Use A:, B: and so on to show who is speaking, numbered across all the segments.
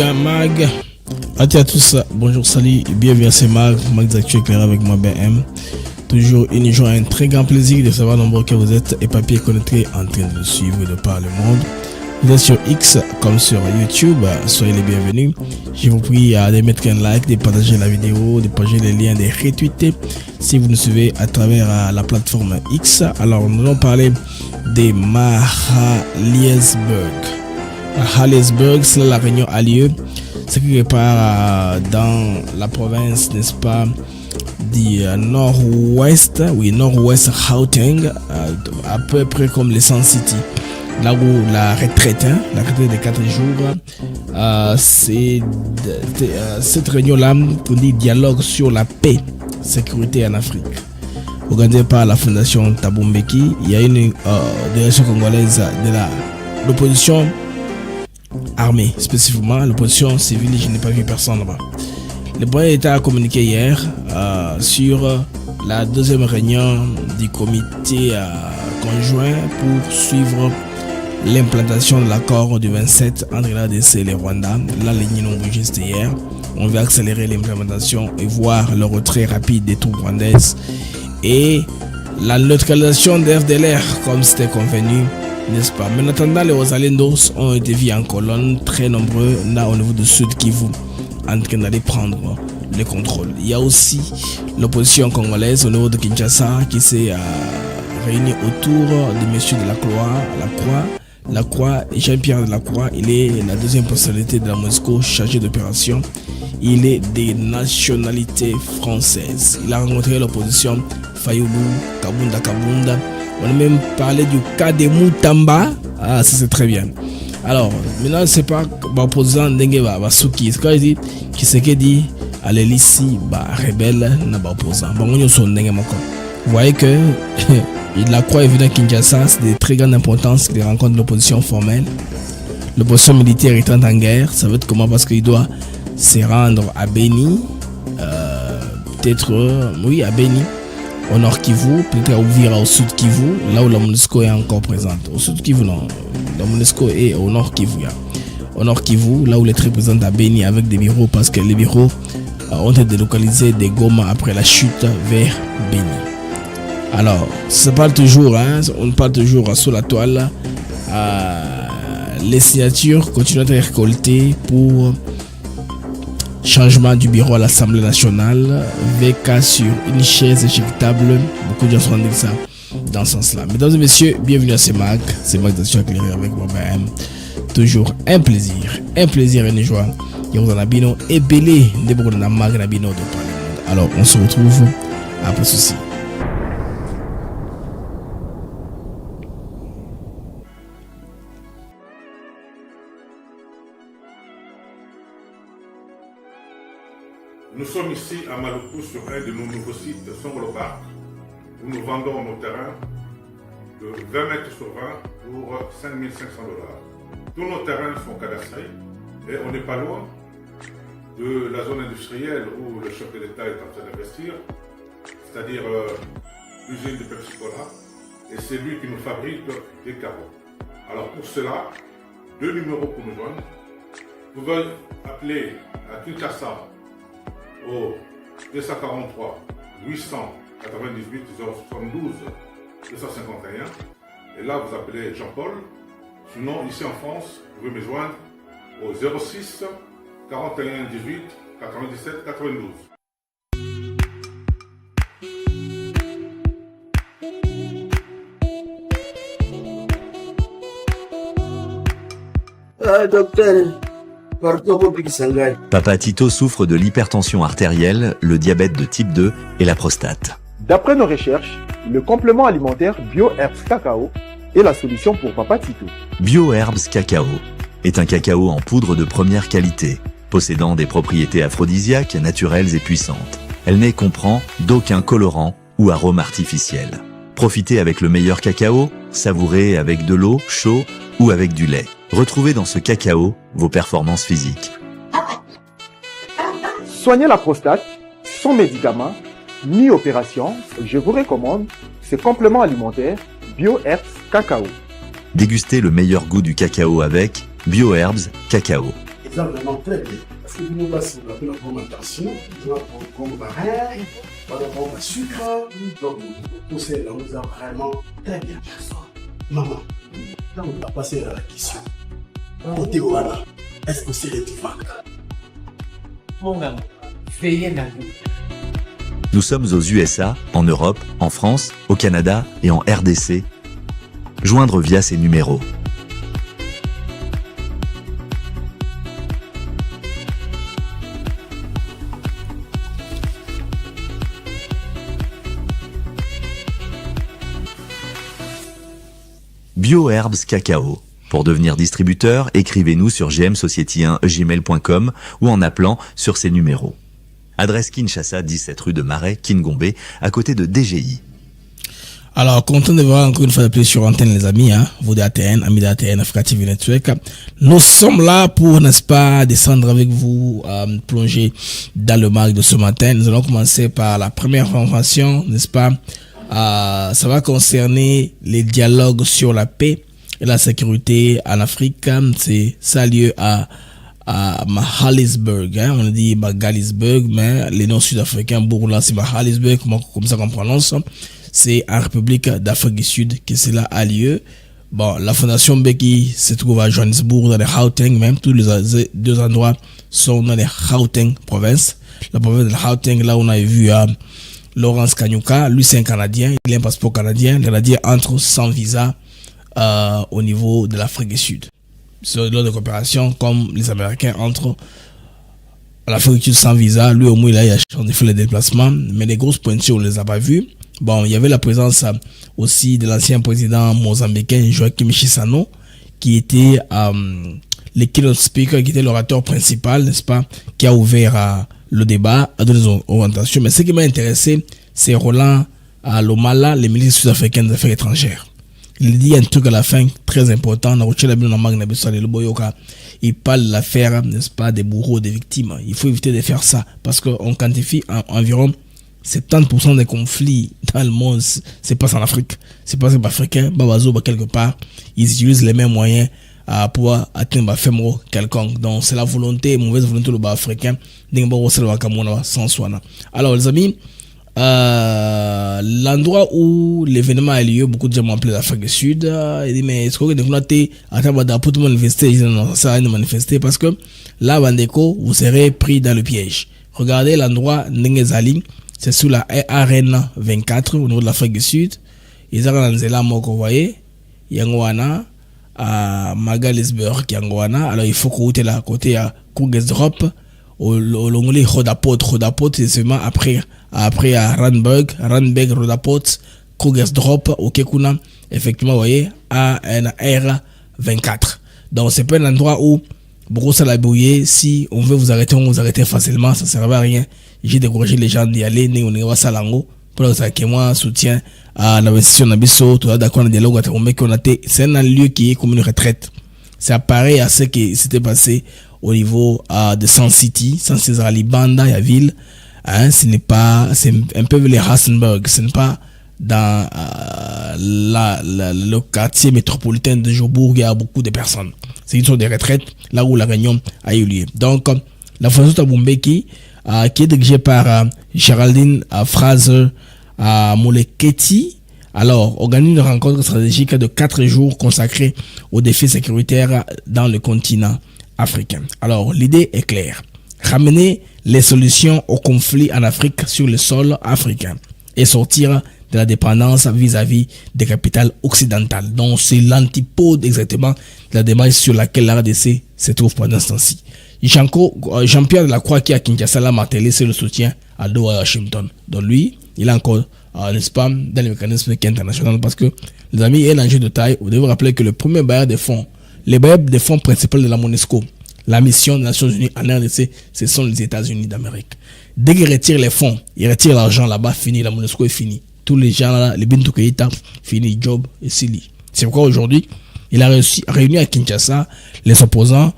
A: Mag. À tous, bonjour, salut, bienvenue à ces Mag d'actu éclairé avec moi BM. Toujours une joie, un très grand plaisir de savoir nombreux que vous êtes et papier connectés en train de nous suivre de par le monde. Vous êtes sur X comme sur YouTube, soyez les bienvenus. Je vous prie de mettre un like, de partager la vidéo, de partager les liens, de retweeter si vous nous suivez à travers la plateforme X. Alors nous allons parler de Mahaliasburg. Mahaliasburg, c'est là la réunion a lieu. C'est quelque part dans la province, n'est-ce pas, du nord-ouest, oui, nord-ouest Gauteng, à peu près comme les Sun City. Là où la retraite de 4 jours, c'est cette réunion-là qu'on dit dialogue sur la paix, sécurité en Afrique. Organisée par la fondation Thabo Mbeki, il y a une délégation congolaise de l'opposition armée, spécifiquement l'opposition civile. Je n'ai pas vu personne là-bas. Le premier État a communiqué hier sur la deuxième réunion du comité conjoint pour suivre l'implantation de l'accord du 27 entre l'ADC et le Rwanda. La ligne non juste hier. On veut accélérer l'implémentation et voir le retrait rapide des troupes rwandaises et la neutralisation des FDLR comme c'était convenu, n'est-ce pas? Mais en attendant, les Ozalendos ont été vus en colonne, très nombreux, là au niveau du Sud Kivu, en train d'aller prendre le contrôle. Il y a aussi l'opposition congolaise au niveau de Kinshasa qui s'est réunie autour de monsieur de Lacroix, Jean-Pierre de Lacroix. Il est la deuxième personnalité de la MONUSCO chargée d'opération. Il est des nationalités françaises. Il a rencontré l'opposition Fayoulou, Kabunda. On a même parlé du cas de Moutamba. Ah, ça c'est très bien. Alors, maintenant, c'est pas l'opposant Ndenge Basuki. C'est quand il dit qui c'est qui dit à l'hélici, rebelle, n'a pas opposant. Vous voyez que la croix est venue à Kinshasa, c'est de très grande importance les rencontres de l'opposition formelle. L'opposition militaire est en guerre. Ça veut dire comment? Parce qu'il doit se rendre à Beni, peut-être, à Beni, au nord Kivu, peut-être à Uvira au sud Kivu, là où la MONUSCO est encore présente. Au sud Kivu, non, la MONUSCO est au nord Kivu. Au nord Kivu, là où elle est très présente à Beni avec des bureaux, parce que les bureaux ont été délocalisés des Goma après la chute vers Beni. Alors, on parle toujours sous la toile. Les signatures continuent à être récoltées pour changement du bureau à l'Assemblée nationale, VK sur une chaise éjectable. Beaucoup de gens se rendent ça dans ce sens-là. Mesdames et messieurs, bienvenue à ces Mag d'actu éclairé avec moi-même. Toujours un plaisir et une joie. Et vous en avez et belé de beaucoup de Mag de par le monde. Alors, on se retrouve après ceci.
B: Nous sommes ici à Maluku sur un de nos nouveaux sites Songolo Park où nous vendons nos terrains de 20 mètres sur 20 pour 5 500 $. Tous nos terrains sont cadastrés et on n'est pas loin de la zone industrielle où le chef de l'État est en train d'investir, c'est-à-dire l'usine de Pepsi-Cola, et c'est lui qui nous fabrique des carreaux. Alors pour cela, 2 numéros pour nous joindre. Vous pouvez appeler à Kinshasa au 243 898 072 251 et là vous appelez Jean-Paul. Sinon ici en France vous pouvez me joindre au 06 41 18 97 92.
C: Docteur,
D: Papa Tito souffre de l'hypertension artérielle, le diabète de type 2 et la prostate.
E: D'après nos recherches, le complément alimentaire BioHerbs Cacao est la solution pour Papa Tito.
D: BioHerbs Cacao est un cacao en poudre de première qualité, possédant des propriétés aphrodisiaques, naturelles et puissantes. Elle n'est comprend d'aucun colorant ou arôme artificiel. Profitez avec le meilleur cacao, savourez avec de l'eau, chaud ou avec du lait. Retrouvez dans ce cacao vos performances physiques.
E: Soigner la prostate sans médicaments ni opération, je vous recommande ce complément alimentaire BioHerbs Cacao.
D: Dégustez le meilleur goût du cacao avec BioHerbs Cacao.
C: ça vraiment très bien. Parce que nous, là, si on appelle la fermentation, on a comme baril, on a comme sucre, donc tout ça, là, nous a vraiment très bien. Maman, là, on a passé à la question. Côté voilà, est-ce que c'est réticent?
F: Mon gars, veillez dans nous.
D: Nous sommes aux USA, en Europe, en France, au Canada et en RDC. Joindre via ces numéros. BioHerbs Cacao. Pour devenir distributeur, écrivez-nous sur gmsociety1gmail.com ou en appelant sur ces numéros. Adresse Kinshasa, 17 rue de Marais, Kingombe, à côté de DGI.
A: Alors, content de voir encore une fois de plus sur antenne, les amis, hein, vous d'ATN, amis d'ATN, Africa TV Network. Nous sommes là pour, n'est-ce pas, descendre avec vous, plonger dans le mag de ce matin. Nous allons commencer par la première information, n'est-ce pas? Ça va concerner les dialogues sur la paix et la sécurité en Afrique. Ça a lieu à Mahalisburg, hein, on dit Magalisburg, mais les noms sud-africains, là c'est Mahalisburg, comme ça qu'on prononce. C'est en République d'Afrique du Sud que cela a lieu. Bon, la fondation Mbeki se trouve à Johannesburg, dans les Gauteng, même tous les deux endroits sont dans les Gauteng province. La province de Gauteng, là on a vu Laurence Kanyuka, lui c'est un Canadien, il a un passeport canadien, le Canadien entre sans visa au niveau de l'Afrique du Sud. C'est lors de coopération comme les Américains entrent à l'Afrique du Sud sans visa. Lui au moins il a chance de faire les déplacements, mais les grosses pointures on les a pas vues. Bon, il y avait la présence aussi de l'ancien président mozambicain Joaquim Chissano, qui était le keynote speaker, qui était l'orateur principal, n'est-ce pas, qui a ouvert le débat à donner des orientations. Mais ce qui m'a intéressé, c'est Roland Lomala, le ministre sud-africain des Affaires étrangères. Il dit un truc à la fin très important. Il parle de l'affaire, n'est-ce pas, des bourreaux, des victimes. Il faut éviter de faire ça parce qu'on quantifie environ 70% des conflits dans le monde, c'est pas en Afrique. C'est pas africain, Babazo, quelque part. Ils utilisent les mêmes moyens pour atteindre un fémoro quelconque. Donc, c'est la volonté, mauvaise volonté de africain. Alors, les amis, l'endroit où l'événement a lieu, beaucoup de gens m'ont appelé l'Afrique du Sud. Ils disent, mais est-ce que vous avez pour tout manifester? Ils disent, non, ça sert à rien de manifester parce que là, Bandeko, vous serez pris dans le piège. Regardez l'endroit Ndengezali. C'est sous la Arena 24 au niveau de l'Afrique du Sud. Ils ont organisé là, vous voyez, Yangwana, à Magalisburg, Yangwana. Alors il faut que vous soyez là, côté à Krugersdorp, au Longoli, Rodapot, c'est seulement après à Randburg, Rodapot, Krugersdorp, au Kekuna, effectivement, vous voyez, à R24. Donc c'est pas un endroit où beaucoup ça l'a bouillé. Si on veut vous arrêter, on vous arrête facilement, ça ne sert à rien. J'ai découragé les gens d'y aller, pour que moi soutien à l'investissement d'Abisso, tout d'accord, le dialogue c'est un lieu qui est comme une retraite. C'est pareil à ce qui s'était passé au niveau de San City, San César Libanda, la ville. Hein, ce n'est pas, c'est un peu les Rassenberg, ce n'est pas dans le quartier métropolitain de Jobourg, il y a beaucoup de personnes. C'est une sorte de retraite, là où la réunion a eu lieu. Donc, la fondation Tabumbeki, qui est dirigée par Géraldine Fraser Moleketi, alors organise une rencontre stratégique de 4 jours consacrée aux défis sécuritaires dans le continent africain. Alors, l'idée est claire. Ramener les solutions aux conflits en Afrique sur le sol africain et sortir de la dépendance vis-à-vis des capitales occidentales. Donc, c'est l'antipode exactement de la démarche sur laquelle la RDC se trouve pendant ce temps-ci. Jean-Pierre Delacroix qui a Kinshasa l'a martelé, c'est le soutien à Doha et Washington. Donc lui, il est encore, n'est-ce pas, dans les mécanismes internationaux parce que, les amis, il y a un enjeu de taille. Vous devez vous rappeler que le premier bailleur des fonds, les bailleurs des fonds principaux de la MONUSCO, la mission des Nations Unies en RDC, ce sont les États-Unis d'Amérique. Dès qu'ils retirent les fonds, ils retirent l'argent là-bas, fini, la MONUSCO est finie. Tous les gens là, les Bintou Keïta, fini, Job et Sili. C'est pourquoi aujourd'hui, il a réuni à Kinshasa les opposants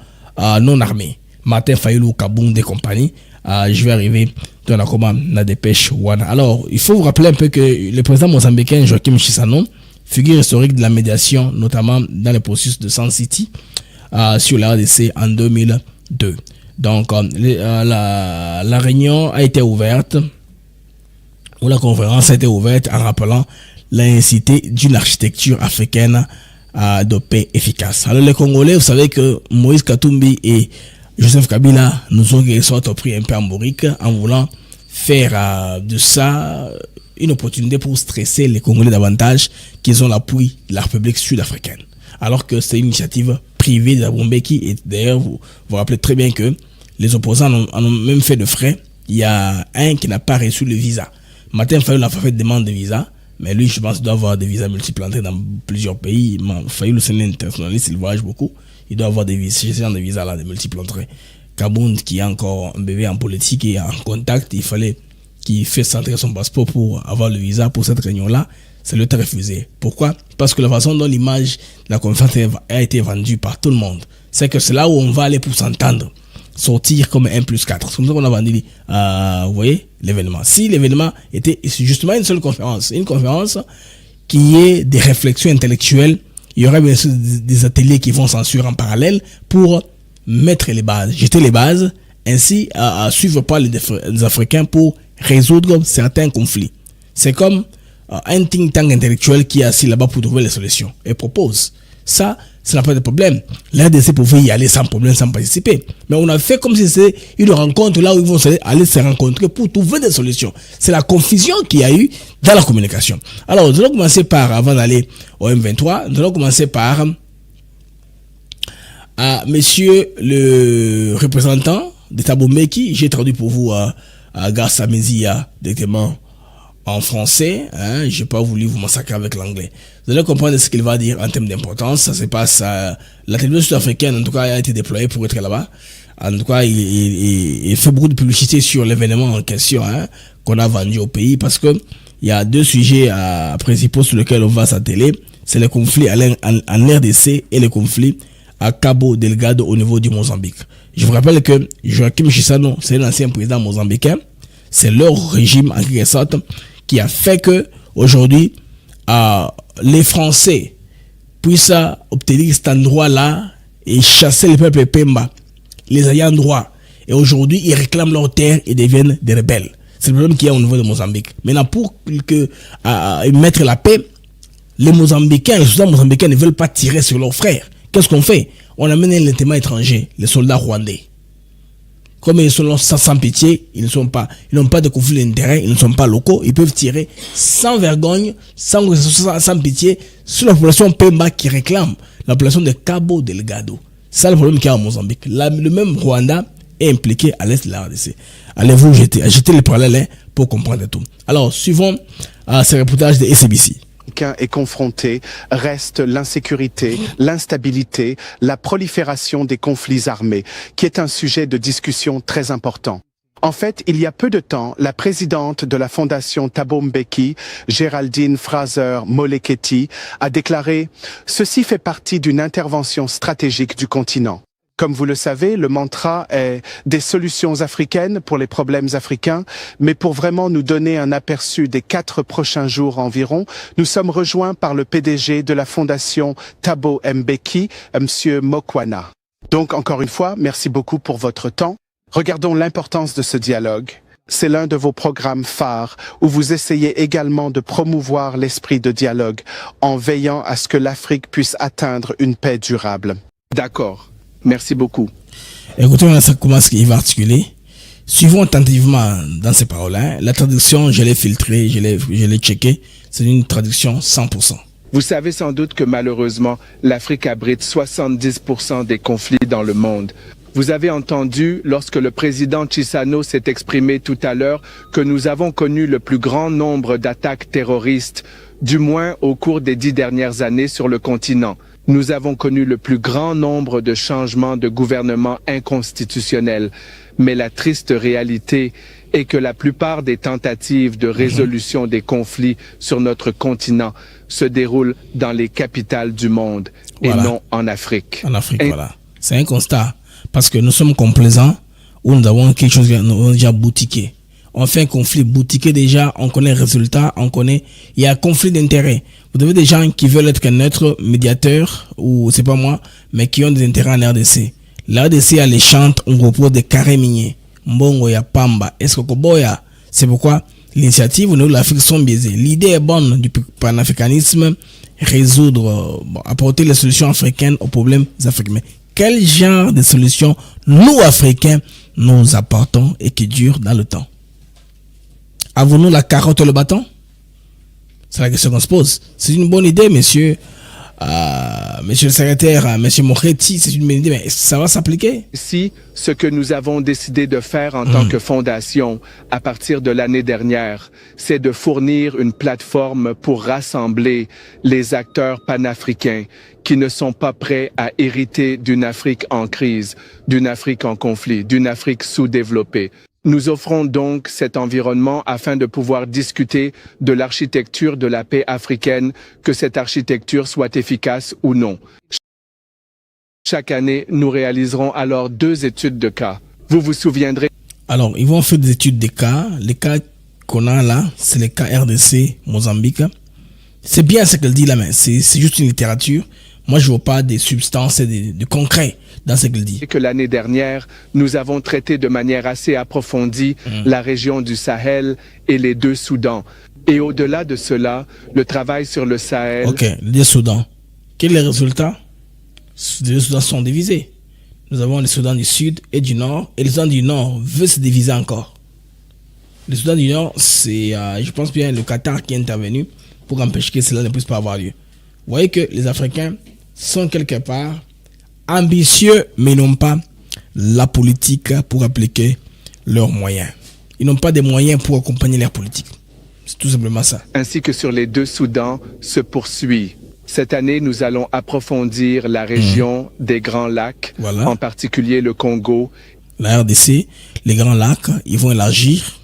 A: non armés. Martin Fayulu, Kaboum, des compagnies. Je vais arriver dans la commande, la dépêche Wana. Alors, il faut vous rappeler un peu que le président mozambicain Joaquim Chissano, figure historique de la médiation, notamment dans le processus de San City, sur la RDC en 2000, 2. Donc, la réunion a été ouverte, ou la conférence a été ouverte en rappelant la nécessité d'une architecture africaine de paix efficace. Alors, les Congolais, vous savez que Moïse Katumbi et Joseph Kabila nous ont pris un peu en bourrique en voulant faire de ça une opportunité pour stresser les Congolais davantage qu'ils ont l'appui de la République sud-africaine. Alors que c'est une initiative privée de Thabo Mbeki, et d'ailleurs vous vous rappelez très bien que les opposants en ont même fait de frais. Il y a un qui n'a pas reçu le visa. Martin Fayulu a fait demande de visa, mais lui je pense qu'il doit avoir des visas multiples entrés dans plusieurs pays. Fayulu c'est un internationaliste, il voyage beaucoup, il doit avoir des visas là, des multiples entrées. Kabound qui est encore un bébé en politique et en contact, il fallait qu'il fasse entrer son passeport pour avoir le visa pour cette réunion-là. Ça lui a été refusé. Pourquoi? Parce que la façon dont l'image de la conférence a été vendue par tout le monde, c'est que c'est là où on va aller pour s'entendre, sortir comme 1+4. C'est comme ça qu'on a vendu, vous voyez, l'événement. Si l'événement était justement une seule conférence, une conférence qui est des réflexions intellectuelles, il y aurait bien sûr des ateliers qui vont s'en suivre en parallèle pour mettre les bases, jeter les bases, ainsi à suivre par les Africains pour résoudre certains conflits. C'est comme un think tank intellectuel qui est assis là-bas pour trouver les solutions et propose. Ça n'a pas de problème. L'RDC pouvait y aller sans problème, sans participer. Mais on a fait comme si c'était une rencontre là où ils vont aller se rencontrer pour trouver des solutions. C'est la confusion qu'il y a eu dans la communication. Alors, nous allons commencer par, avant d'aller au M23, nous allons commencer par monsieur le représentant de Thabo Mbeki. J'ai traduit pour vous à Garça Mézia directement en français, hein, j'ai pas voulu vous massacrer avec l'anglais. Vous allez comprendre ce qu'il va dire en termes d'importance. Ça se passe la télévision sud-africaine, en tout cas, a été déployée pour être là-bas. En tout cas, il fait beaucoup de publicité sur l'événement en question, hein, qu'on a vendu au pays, parce que il y a deux sujets principaux sur lesquels on va s'atteler. C'est le conflit en RDC et le conflit à Cabo Delgado au niveau du Mozambique. Je vous rappelle que Joachim Chissano, c'est l'ancien président mozambicain. C'est leur régime, en quelque sorte, qui a fait que aujourd'hui les Français puissent obtenir cet endroit-là et chasser le peuple Pemba, les ayants droit. Et aujourd'hui, ils réclament leurs terres et deviennent des rebelles. C'est le problème qu'il y a au niveau de Mozambique. Maintenant, pour mettre la paix, les Mozambicains, les soldats mozambicains ne veulent pas tirer sur leurs frères. Qu'est-ce qu'on fait? On amène les témoins étrangers, les soldats rwandais. Comme ils sont sans pitié, ils n'ont pas de conflit d'intérêt, ils ne sont pas locaux, ils peuvent tirer sans vergogne, sans pitié sur la population Pemba qui réclame, la population de Cabo Delgado. C'est le problème qu'il y a en Mozambique. Le même Rwanda est impliqué à l'est de la RDC. Allez-vous jeter les parallèles pour comprendre tout. Alors, suivons ce reportage de SABC.
G: Est confronté reste l'insécurité, l'instabilité, la prolifération des conflits armés, qui est un sujet de discussion très important. En fait, il y a peu de temps, la présidente de la fondation Thabo Mbeki, Géraldine Fraser-Moleketi, a déclaré « Ceci fait partie d'une intervention stratégique du continent ». Comme vous le savez, le mantra est des solutions africaines pour les problèmes africains, mais pour vraiment nous donner un aperçu des 4 prochains jours environ, nous sommes rejoints par le PDG de la fondation Thabo Mbeki, Monsieur Mokwana. Donc, encore une fois, merci beaucoup pour votre temps. Regardons l'importance de ce dialogue. C'est l'un de vos programmes phares où vous essayez également de promouvoir l'esprit de dialogue en veillant à ce que l'Afrique puisse atteindre une paix durable. D'accord. Merci beaucoup.
A: Écoutez, on sait comment il va articuler. Suivons attentivement dans ces paroles. Hein. La traduction, je l'ai filtrée, je l'ai checkée. C'est une traduction 100%.
G: Vous savez sans doute que malheureusement, l'Afrique abrite 70% des conflits dans le monde. Vous avez entendu, lorsque le président Chissano s'est exprimé tout à l'heure, que nous avons connu le plus grand nombre d'attaques terroristes, du moins au cours des 10 dernières années sur le continent. Nous avons connu le plus grand nombre de changements de gouvernement inconstitutionnels. Mais la triste réalité est que la plupart des tentatives de résolution des conflits sur notre continent se déroulent dans les capitales du monde et non en Afrique.
A: En Afrique, voilà. C'est un constat. Parce que nous sommes complaisants où nous avons quelque chose qui est déjà boutiqué. On fait un conflit boutiqué déjà, on connaît le résultat, il y a un conflit d'intérêts. Vous avez des gens qui veulent être neutres, médiateurs, ou c'est pas moi, mais qui ont des intérêts en RDC. La RDC a les chantes, on propose des carrés miniers. Mbongo ya Pamba, Escocoboya. C'est pourquoi l'initiative au niveau de l'Afrique sont biaisées. L'idée est bonne du panafricanisme, résoudre, apporter les solutions africaines aux problèmes africains. Mais quel genre de solutions nous, Africains, nous apportons et qui durent dans le temps? Avons-nous la carotte et le bâton? C'est la question qu'on se pose. C'est une bonne idée, monsieur le secrétaire, monsieur Moretti, c'est une bonne idée, mais ça va s'appliquer?
G: Si ce que nous avons décidé de faire en tant que fondation à partir de l'année dernière, c'est de fournir une plateforme pour rassembler les acteurs panafricains qui ne sont pas prêts à hériter d'une Afrique en crise, d'une Afrique en conflit, d'une Afrique sous-développée. Nous offrons donc cet environnement afin de pouvoir discuter de l'architecture de la paix africaine, que cette architecture soit efficace ou non. Chaque année, nous réaliserons alors 2 études de cas. Vous vous souviendrez.
A: Alors, ils vont faire des études de cas. Les cas qu'on a là, c'est les cas RDC, Mozambique. C'est bien ce qu'elle dit là, mais c'est juste une littérature. Moi, je ne vois pas des substances et de concret dans ce qu'elle dit.
G: Que l'année dernière, nous avons traité de manière assez approfondie la région du Sahel et les 2 Soudans. Et au-delà de cela, le travail sur le Sahel...
A: Ok, les 2 Soudans. Quel est le résultat? Les 2 Soudans sont divisés. Nous avons les Soudans du Sud et du Nord. Et les Soudans du Nord veulent se diviser encore. Les Soudans du Nord, c'est, je pense bien, le Qatar qui est intervenu pour empêcher que cela ne puisse pas avoir lieu. Vous voyez que les Africains sont quelque part ambitieux, mais n'ont pas la politique pour appliquer leurs moyens. Ils n'ont pas de moyens pour accompagner leur politique. C'est tout simplement ça.
G: Ainsi que sur les 2 Soudans se poursuit. Cette année, nous allons approfondir la région des Grands Lacs, en particulier le Congo.
A: La RDC, les Grands Lacs, ils vont élargir.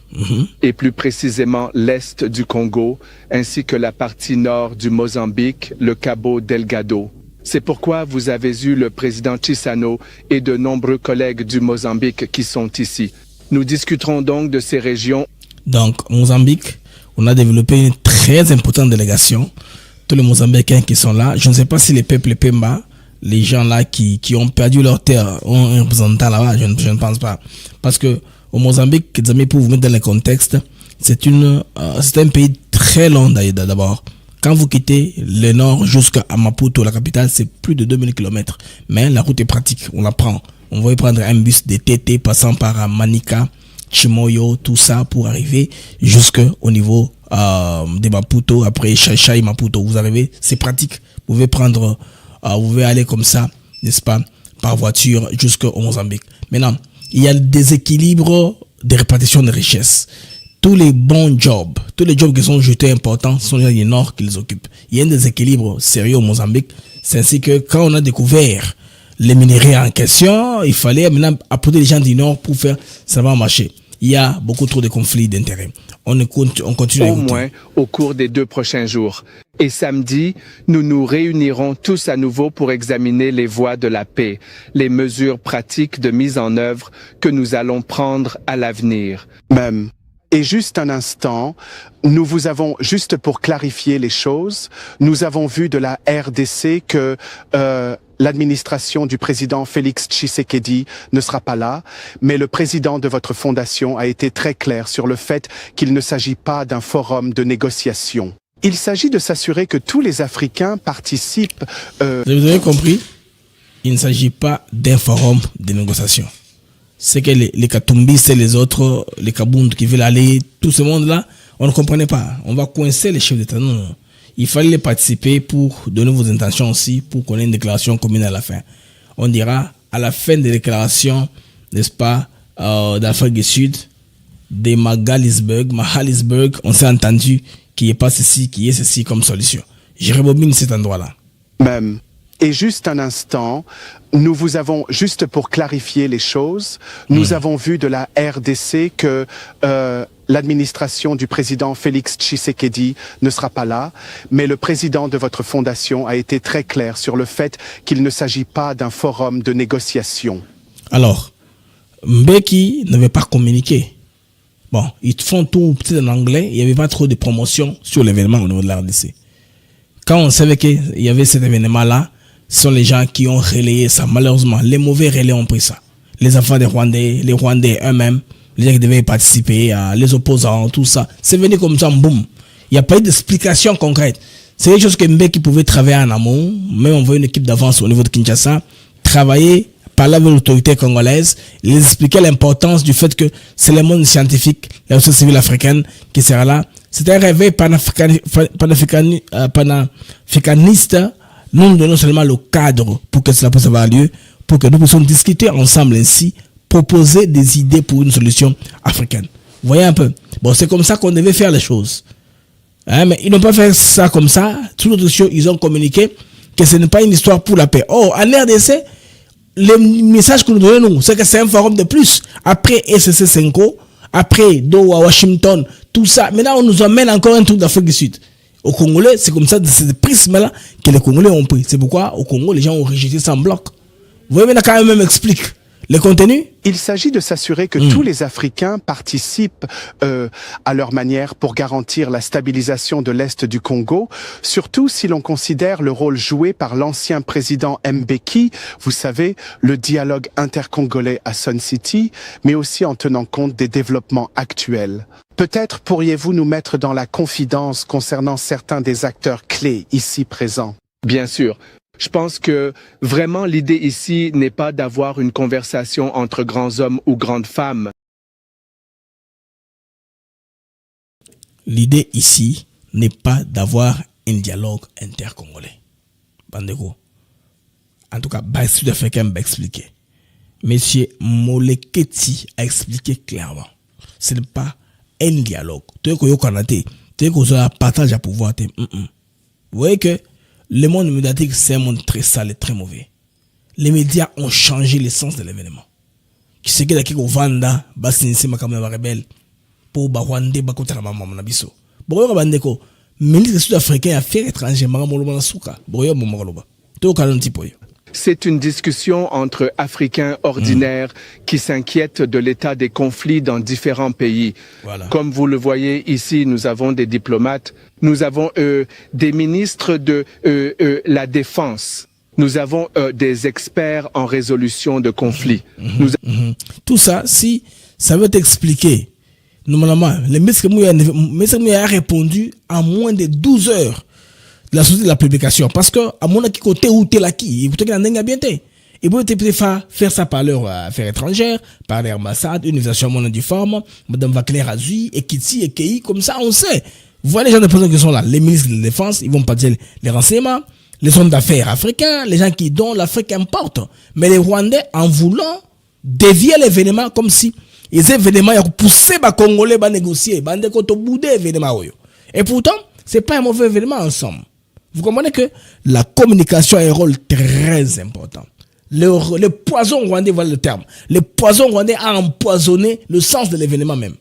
G: Et plus précisément l'est du Congo, ainsi que la partie nord du Mozambique, le Cabo Delgado. C'est pourquoi vous avez eu le président Chissano et de nombreux collègues du Mozambique qui sont ici. Nous discuterons donc de ces régions.
A: Donc, Mozambique, on a développé une très importante délégation. Tous les Mozambicains qui sont là, je ne sais pas si les peuples Pemba, les gens là qui ont perdu leur terre, ont un représentant là-bas, je ne pense pas. Parce que au Mozambique, pour vous mettre dans le contexte, c'est un pays très long d'abord. Quand vous quittez le nord jusqu'à Maputo, la capitale, c'est plus de 2000 km. Mais la route est pratique, on la prend. On va y prendre un bus de TT passant par Manica, Chimoyo, tout ça pour arriver jusqu'au niveau de Maputo. Après Chai Maputo, vous arrivez, c'est pratique. Vous pouvez prendre, vous pouvez aller comme ça, n'est-ce pas, par voiture jusqu'au Mozambique. Maintenant, il y a le déséquilibre de répartition de richesses. Tous les bons jobs, tous les jobs qui sont jetés importants sont les Nord qui les occupent. Il y a un déséquilibre sérieux au Mozambique. C'est ainsi que quand on a découvert les minerais en question, il fallait maintenant apporter les gens du Nord pour faire ça va marcher. Il y a beaucoup trop de conflits d'intérêts. On continue
G: au moins au cours des 2 prochains jours. Et samedi, nous nous réunirons tous à nouveau pour examiner les voies de la paix, les mesures pratiques de mise en œuvre que nous allons prendre à l'avenir.
H: Même. Et juste un instant, nous vous avons, juste pour clarifier les choses, nous avons vu de la RDC que l'administration du président Félix Tshisekedi ne sera pas là, mais le président de votre fondation a été très clair sur le fait qu'il ne s'agit pas d'un forum de négociation. Il s'agit de s'assurer que tous les Africains participent...
A: Vous avez compris? Il ne s'agit pas d'un forum de négociation. C'est que les Katumbis et les autres, les Kabound qui veulent aller, tout ce monde-là, on ne comprenait pas. On va coincer les chefs d'État. Non. Il fallait participer pour donner vos intentions aussi, pour qu'on ait une déclaration commune à la fin. On dira, à la fin des déclarations, n'est-ce pas, d'Afrique du Sud, de Mahalisburg, on s'est entendu qu'il n'y ait pas ceci, qu'il y ait ceci comme solution. Je rebobine cet endroit-là.
H: Même. Et juste un instant, nous vous avons, juste pour clarifier les choses, nous avons vu de la RDC que l'administration du président Félix Tshisekedi ne sera pas là, mais le président de votre fondation a été très clair sur le fait qu'il ne s'agit pas d'un forum de négociation.
A: Alors, Mbeki n'avait pas communiqué. Bon, ils font tout peut-être en anglais, il n'y avait pas trop de promotion sur l'événement au niveau de la RDC. Quand on savait qu'il y avait cet événement-là, ce sont les gens qui ont relayé ça. Malheureusement, les mauvais relais ont pris ça. Les enfants des Rwandais, les Rwandais eux-mêmes, les gens qui devaient y participer, les opposants, tout ça. C'est venu comme ça, boum. Il n'y a pas eu d'explication concrète. C'est quelque chose que Mbeki pouvait travailler en amont, même envoyer une équipe d'avance au niveau de Kinshasa, travailler, parler avec l'autorité congolaise, les expliquer l'importance du fait que c'est le monde scientifique, la société civile africaine qui sera là. C'est un réveil panafricaniste. Nous donnons seulement le cadre pour que cela puisse avoir lieu, pour que nous puissions discuter ensemble ainsi, proposer des idées pour une solution africaine. Vous voyez un peu? Bon, c'est comme ça qu'on devait faire les choses. Mais ils n'ont pas fait ça comme ça. Tout l'autre chose, ils ont communiqué que ce n'est pas une histoire pour la paix. Oh, en RDC, le message que nous donnons, c'est que c'est un forum de plus. Après SCC 5, après Doha, Washington, tout ça. Maintenant, on nous emmène encore un truc d'Afrique du Sud. Au Congolais, c'est comme ça, c'est ce prisme-là que les Congolais ont pris. C'est pourquoi au Congo, les gens ont rejeté ça en bloc. Vous voyez, maintenant, quand même explique le contenu.
H: Il s'agit de s'assurer que tous les Africains participent à leur manière pour garantir la stabilisation de l'Est du Congo, surtout si l'on considère le rôle joué par l'ancien président Mbeki, vous savez, le dialogue intercongolais à Sun City, mais aussi en tenant compte des développements actuels. Peut-être pourriez-vous nous mettre dans la confidence concernant certains des acteurs clés ici présents?
I: Bien sûr. Je pense que vraiment l'idée ici n'est pas d'avoir une conversation entre grands hommes ou grandes femmes.
A: L'idée ici n'est pas d'avoir un dialogue intercongolais. Bandeko. En tout cas, Sud-Africain m'a expliqué. Monsieur Moleketi a expliqué clairement. Ce n'est pas un dialogue. Tu es un partage à pouvoir. Vous voyez que le monde médiatique, c'est un monde très sale et très mauvais. Les médias ont changé l'essence de l'événement. Qui c'est que la kiko vanda, basinisi makamwe ba rebelle, pour Rwandais, bakota la maman nabiso. Boyo bandeko, ministre sud-africain affaires étrangères, makamolo na suka. Boyo momoloba. To kalonti poyo.
I: C'est une discussion entre Africains ordinaires qui s'inquiètent de l'état des conflits dans différents pays.
A: Voilà.
I: Comme vous le voyez ici, nous avons des diplomates, nous avons des ministres de la Défense, nous avons des experts en résolution de conflits.
A: Tout ça, si ça veut t'expliquer, normalement, le ministre Mouya a répondu en moins de 12 heures de la société de la publication. Parce que, à mon avis, côté où t'es là qui, il faut bien ils peuvent faire ça par leur affaires étrangères, par l'ambassade, une organisation monodiforme, Madame Vacler Azui, Ekiti, Ekei, comme ça, on sait. Vous voyez les gens de président qui sont là, les ministres de la Défense, ils vont pas dire les renseignements, les hommes d'affaires africains, les gens dont l'Afrique importe. Mais les Rwandais, en voulant dévier l'événement comme si les événements, ils ont poussé les Congolais à négocier, ils ont boudé l'événement. Et pourtant, c'est pas un mauvais événement ensemble. Vous comprenez que la communication a un rôle très important. Le poison rwandais, voilà le terme. Le poison rwandais a empoisonné le sens de l'événement même.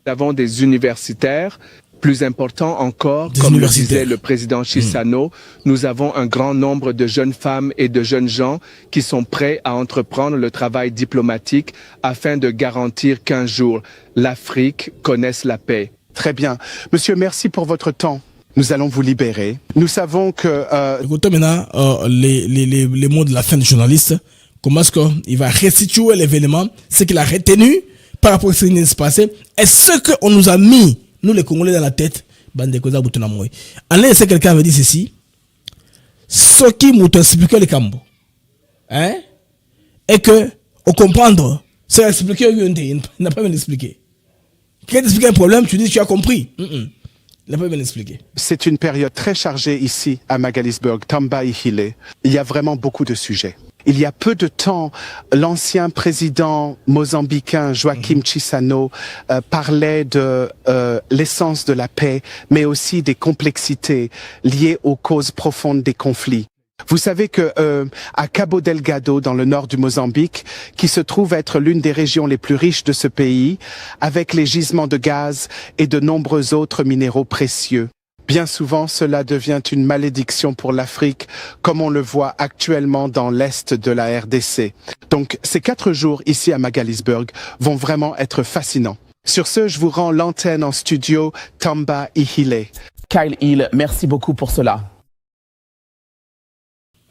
I: Nous avons des universitaires, plus important encore, comme le disait le président Chissano, nous avons un grand nombre de jeunes femmes et de jeunes gens qui sont prêts à entreprendre le travail diplomatique afin de garantir qu'un jour, l'Afrique connaisse la paix.
H: Très bien. Monsieur, merci pour votre temps. Nous allons vous libérer. Nous savons que...
A: Écoutez maintenant les mots de la fin du journaliste. Comment est-ce qu'il va restituer l'événement, ce qu'il a retenu par rapport à ce qui s'est passé, et ce qu'on nous a mis, nous les Congolais, dans la tête. En laissant quelqu'un avait dit ceci. Ce qui m'a expliqué le Cambo. Hein? Et que, au comprendre, c'est expliqué, il n'a pas bien expliqué. Quand tu expliques un problème, tu dis tu as compris. Il n'a pas bien expliqué.
H: C'est une période très chargée ici à Magaliesburg, Tamba Ihile. Il y a vraiment beaucoup de sujets. Il y a peu de temps, l'ancien président mozambicain Joaquim Chissano parlait de l'essence de la paix, mais aussi des complexités liées aux causes profondes des conflits. Vous savez que à Cabo Delgado, dans le nord du Mozambique, qui se trouve être l'une des régions les plus riches de ce pays, avec les gisements de gaz et de nombreux autres minéraux précieux, bien souvent cela devient une malédiction pour l'Afrique, comme on le voit actuellement dans l'est de la RDC. Donc ces 4 jours ici à Magaliesburg vont vraiment être fascinants. Sur ce, je vous rends l'antenne en studio Tamba Ihile.
J: Kyle Hill, merci beaucoup pour cela.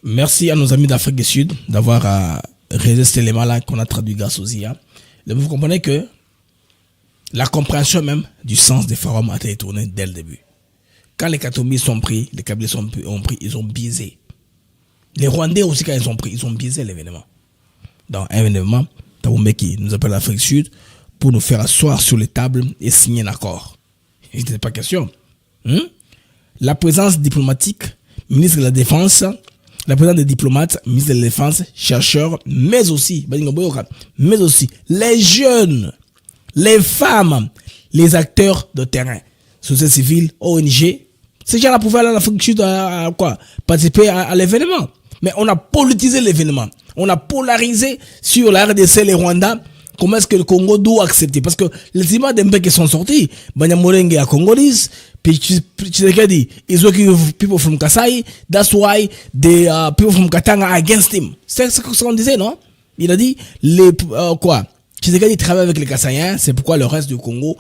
A: Merci à nos amis d'Afrique du Sud d'avoir réalisé cet élément-là qu'on a traduit grâce aux IA. Vous comprenez que la compréhension même du sens des forums a été tournée dès le début. Quand les Katombi sont pris, les Kabyles ont pris, ils ont biaisé. Les Rwandais aussi, quand ils ont biaisé l'événement. Dans un événement, Taboumeki nous appelle l'Afrique du Sud pour nous faire asseoir sur les tables et signer un accord. Il n'était pas question. La présence diplomatique, ministre de la Défense, la présence des diplomates, ministre de la Défense, chercheurs, mais aussi les jeunes, les femmes, les acteurs de terrain, société civile, ONG, ces gens-là pouvaient aller à l'Afrique du Sud participer à l'événement. Mais on a politisé l'événement. On a polarisé sur la RDC, les Rwandais. Comment est-ce que le Congo doit accepter? Parce que les images d'un qui sont sortis, Banyamorenge à Congolese, puis Tshisekedi, is working with people from Kasai, that's why the people from Katanga are against him. C'est ce qu'on disait, non? Il a dit, Tshisekedi travaille avec les Kassaïens, c'est pourquoi le reste du Congo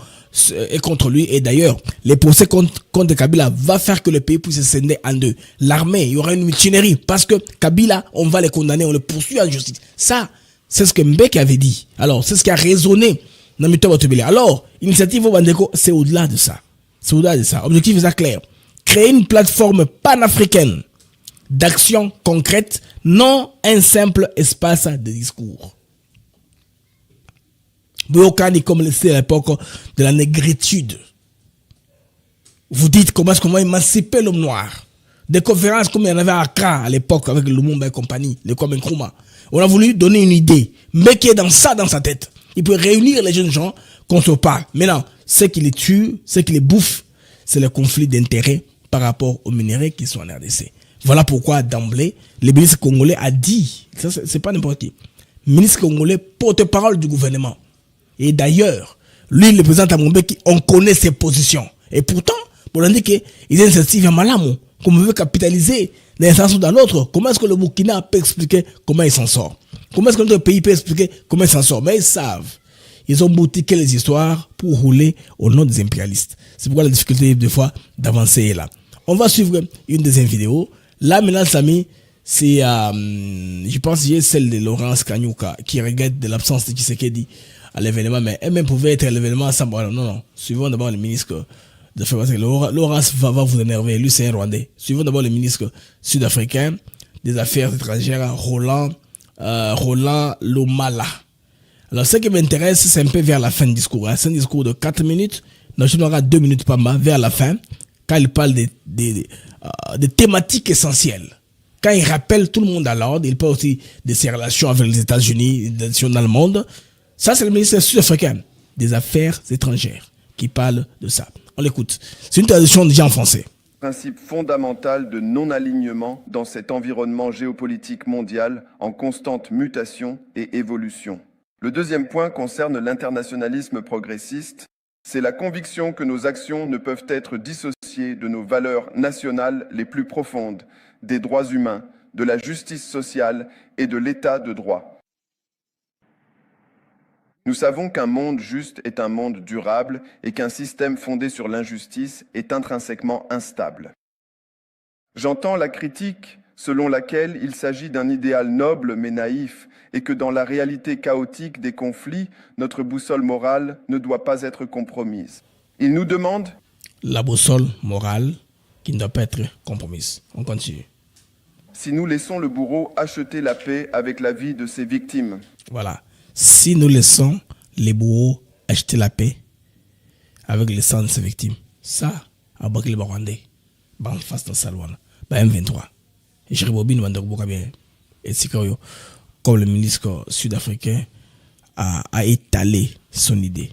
A: est contre lui. Et d'ailleurs, les procès contre Kabila va faire que le pays puisse se scinder en deux. L'armée, il y aura une mutinerie, parce que Kabila, on va les condamner, on le poursuit en justice. Ça, c'est ce que Mbeki avait dit. Alors, c'est ce qui a résonné dans Mito Batobele. Alors, l'initiative Obandeko, c'est au-delà de ça. C'est au-delà de ça. Objectif est clair. Créer une plateforme panafricaine d'action concrète, non un simple espace de discours. Boyokani, comme c'était à l'époque de la négritude. Vous dites comment est-ce qu'on va émanciper l'homme noir. Des conférences comme il y en avait à Accra à l'époque avec le Lumumba et compagnie, le Kwame Nkrumah. On a voulu donner une idée, mais qui est dans sa tête. Il peut réunir les jeunes gens qu'on se parle. Maintenant, ce qui les tue, ce qui les bouffe, c'est le conflit d'intérêts par rapport aux minéraux qui sont en RDC. Voilà pourquoi, d'emblée, le ministre congolais a dit, ça c'est pas n'importe qui, ministre congolais, porte-parole du gouvernement. Et d'ailleurs, lui, le président Taboumeki, on connaît ses positions. Et pourtant, on a dit qu'il y a une initiative à Malamo, qu'on veut capitaliser d'un sens ou dans l'autre. Comment est-ce que le Burkina peut expliquer comment il s'en sort? Comment est-ce que notre pays peut expliquer comment il s'en sort? Mais ils savent. Ils ont boutiqué les histoires pour rouler au nom des impérialistes. C'est pourquoi la difficulté, des fois, d'avancer est là. On va suivre une deuxième vidéo. Là, maintenant, Samy, c'est, je pense, celle de Laurence Kanyuka, qui regrette de l'absence de Tshisekedi à l'événement, mais elle-même pouvait être à l'événement sans... Non. Suivons d'abord le ministre de France. Laurence va vous énerver. Lui, c'est un Rwandais. Suivons d'abord le ministre sud-africain des Affaires étrangères, Roland Lomala. Alors, ce qui m'intéresse, c'est un peu vers la fin du discours. C'est un discours de 4 minutes. Donc, je n'aurai 2 minutes pas mal, vers la fin, quand il parle des thématiques essentielles. Quand il rappelle tout le monde à l'ordre, il parle aussi de ses relations avec les États-Unis, des nations dans le monde. Ça, c'est le ministre sud-africain des Affaires étrangères qui parle de ça. On l'écoute. C'est une traduction déjà en français.
J: Principe fondamental de non-alignement dans cet environnement géopolitique mondial en constante mutation et évolution. Le deuxième point concerne l'internationalisme progressiste. C'est la conviction que nos actions ne peuvent être dissociées de nos valeurs nationales les plus profondes, des droits humains, de la justice sociale et de l'état de droit. Nous savons qu'un monde juste est un monde durable et qu'un système fondé sur l'injustice est intrinsèquement instable. J'entends la critique selon laquelle il s'agit d'un idéal noble mais naïf et que dans la réalité chaotique des conflits, notre boussole morale ne doit pas être compromise. Il nous demande...
A: La boussole morale qui ne doit pas être compromise. On continue.
J: Si nous laissons le bourreau acheter la paix avec la vie de ses victimes.
A: Voilà. Si nous laissons les bourreaux acheter la paix avec le sang de ses victimes, ça, à Bakile Barwandais, en face de Salwan, M23. Et je rebobine et Sikoyo, comme le ministre sud-africain a étalé son idée.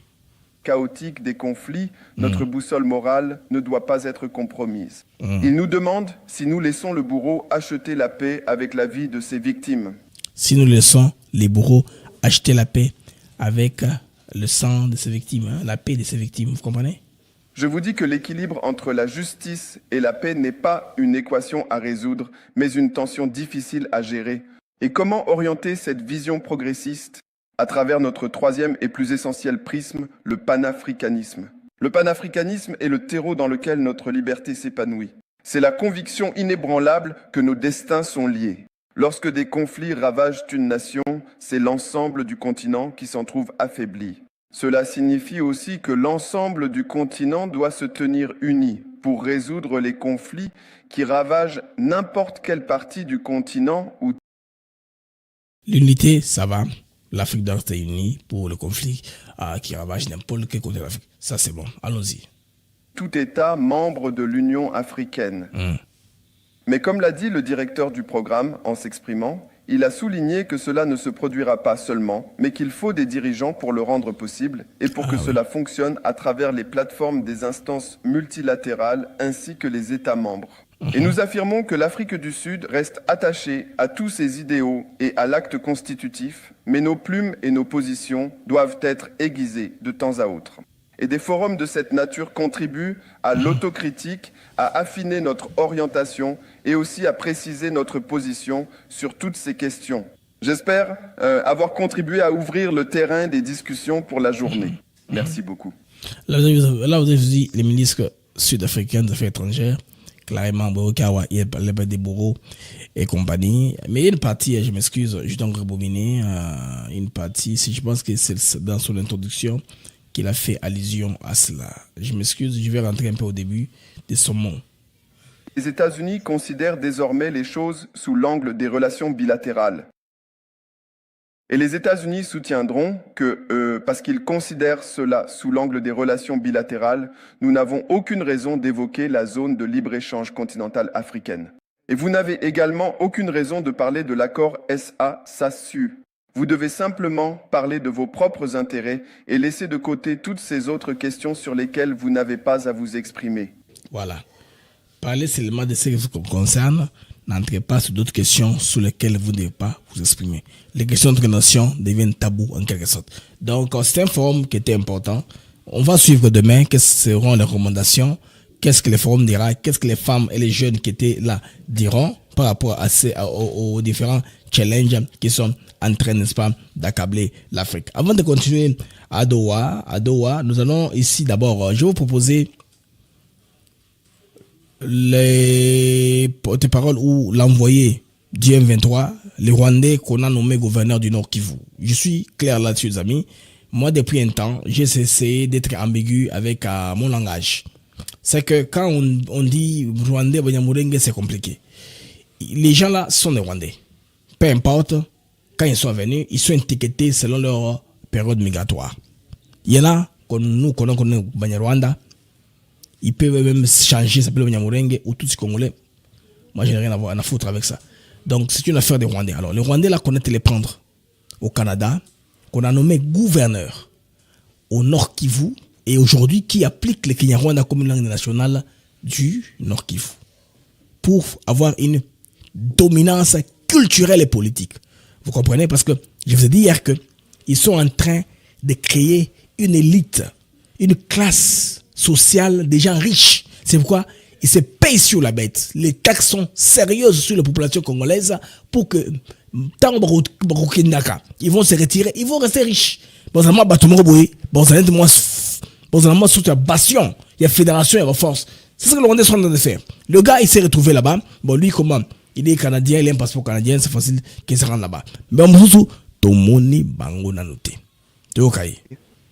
J: Chaotique des conflits, notre boussole morale ne doit pas être compromise. Il nous demande si nous laissons le bourreau acheter la paix avec la vie de ses victimes.
A: Si nous laissons les bourreaux acheter la paix avec le sang de ses victimes, la paix de ses victimes, vous comprenez?
J: Je vous dis que l'équilibre entre la justice et la paix n'est pas une équation à résoudre, mais une tension difficile à gérer. Et comment orienter cette vision progressiste à travers notre troisième et plus essentiel prisme, le panafricanisme. Le panafricanisme est le terreau dans lequel notre liberté s'épanouit. C'est la conviction inébranlable que nos destins sont liés. Lorsque des conflits ravagent une nation, c'est l'ensemble du continent qui s'en trouve affaibli. Cela signifie aussi que l'ensemble du continent doit se tenir uni pour résoudre les conflits qui ravagent n'importe quelle partie du continent ou...
A: L'unité, ça va. L'Afrique doit rester unie pour le conflit qui ravage n'importe quel côté de l'Afrique. Ça, c'est bon. Allons-y.
J: Tout État membre de l'Union africaine. Mais comme l'a dit le directeur du programme en s'exprimant, il a souligné que cela ne se produira pas seulement, mais qu'il faut des dirigeants pour le rendre possible et pour que cela fonctionne à travers les plateformes des instances multilatérales ainsi que les États membres. Et nous affirmons que l'Afrique du Sud reste attachée à tous ses idéaux et à l'acte constitutif, mais nos plumes et nos positions doivent être aiguisées de temps à autre. Et des forums de cette nature contribuent à l'autocritique, à affiner notre orientation et aussi à préciser notre position sur toutes ces questions. J'espère avoir contribué à ouvrir le terrain des discussions pour la journée. Merci beaucoup.
A: Là, vous avez dit les ministres sud-africains des Affaires étrangères, clairement, Bokawa, les Bourreaux et compagnie. Mais il y a une partie, je m'excuse, je dois rebobiner, une partie, si je pense que c'est dans son introduction, qu'il a fait allusion à cela. Je m'excuse, je vais rentrer un peu au début de son mot.
J: Les États-Unis considèrent désormais les choses sous l'angle des relations bilatérales. Et les États-Unis soutiendront que, parce qu'ils considèrent cela sous l'angle des relations bilatérales, nous n'avons aucune raison d'évoquer la zone de libre-échange continentale africaine. Et vous n'avez également aucune raison de parler de l'accord SA-SASU. Vous devez simplement parler de vos propres intérêts et laisser de côté toutes ces autres questions sur lesquelles vous n'avez pas à vous exprimer.
A: Voilà. Parlez seulement de ce qui vous concerne. N'entrez pas sur d'autres questions sur lesquelles vous ne devez pas vous exprimer. Les questions de nations deviennent tabous en quelque sorte. Donc, c'est un forum qui était important. On va suivre demain quelles seront les recommandations, qu'est-ce que le forum dira, qu'est-ce que les femmes et les jeunes qui étaient là diront par rapport aux différents challenges qui sont en train, n'est-ce pas, d'accabler l'Afrique. Avant de continuer à Doha, nous allons ici d'abord, je vais vous proposer les porte-paroles ou l'envoyé du M23, les Rwandais qu'on a nommé gouverneur du Nord Kivu. Je suis clair là-dessus, les amis. Moi, depuis un temps, j'ai cessé d'être ambigu avec mon langage. C'est que quand on dit Rwandais, Banyamulenge, c'est compliqué. Les gens là sont des Rwandais. Peu importe, quand ils sont venus, ils sont étiquetés selon leur période migratoire. Il y en a, nous connaissons Banyarwanda, ils peuvent même changer, s'appeler Banyamulenge ou tout ce Congolais. Moi, je n'ai rien à foutre avec ça. Donc, c'est une affaire des Rwandais. Alors, les Rwandais là qu'on était les prendre au Canada, qu'on a nommé gouverneur au Nord Kivu, et aujourd'hui qui applique le Kinyarwanda comme une langue nationale du Nord Kivu, pour avoir une dominance culturelle et politique. Vous comprenez? Parce que je vous ai dit hier qu'ils sont en train de créer une élite, une classe sociale des gens riches. C'est pourquoi ils se payent sur la bête. Les taxes sont sérieuses sur la population congolaise pour que tant ils vont se retirer, ils vont rester riches. Bon, ça m'a battu mon boy. Bon, ça moi sur la bastion. Il y a fédération et force. C'est ce que le Rwandais sont en train de faire. Le gars, il s'est retrouvé là-bas. Bon, lui, comment? Il est canadien, il a un passeport canadien, c'est facile qu'il se rende là-bas. Mais en plus, Tomoni Bango Nanote.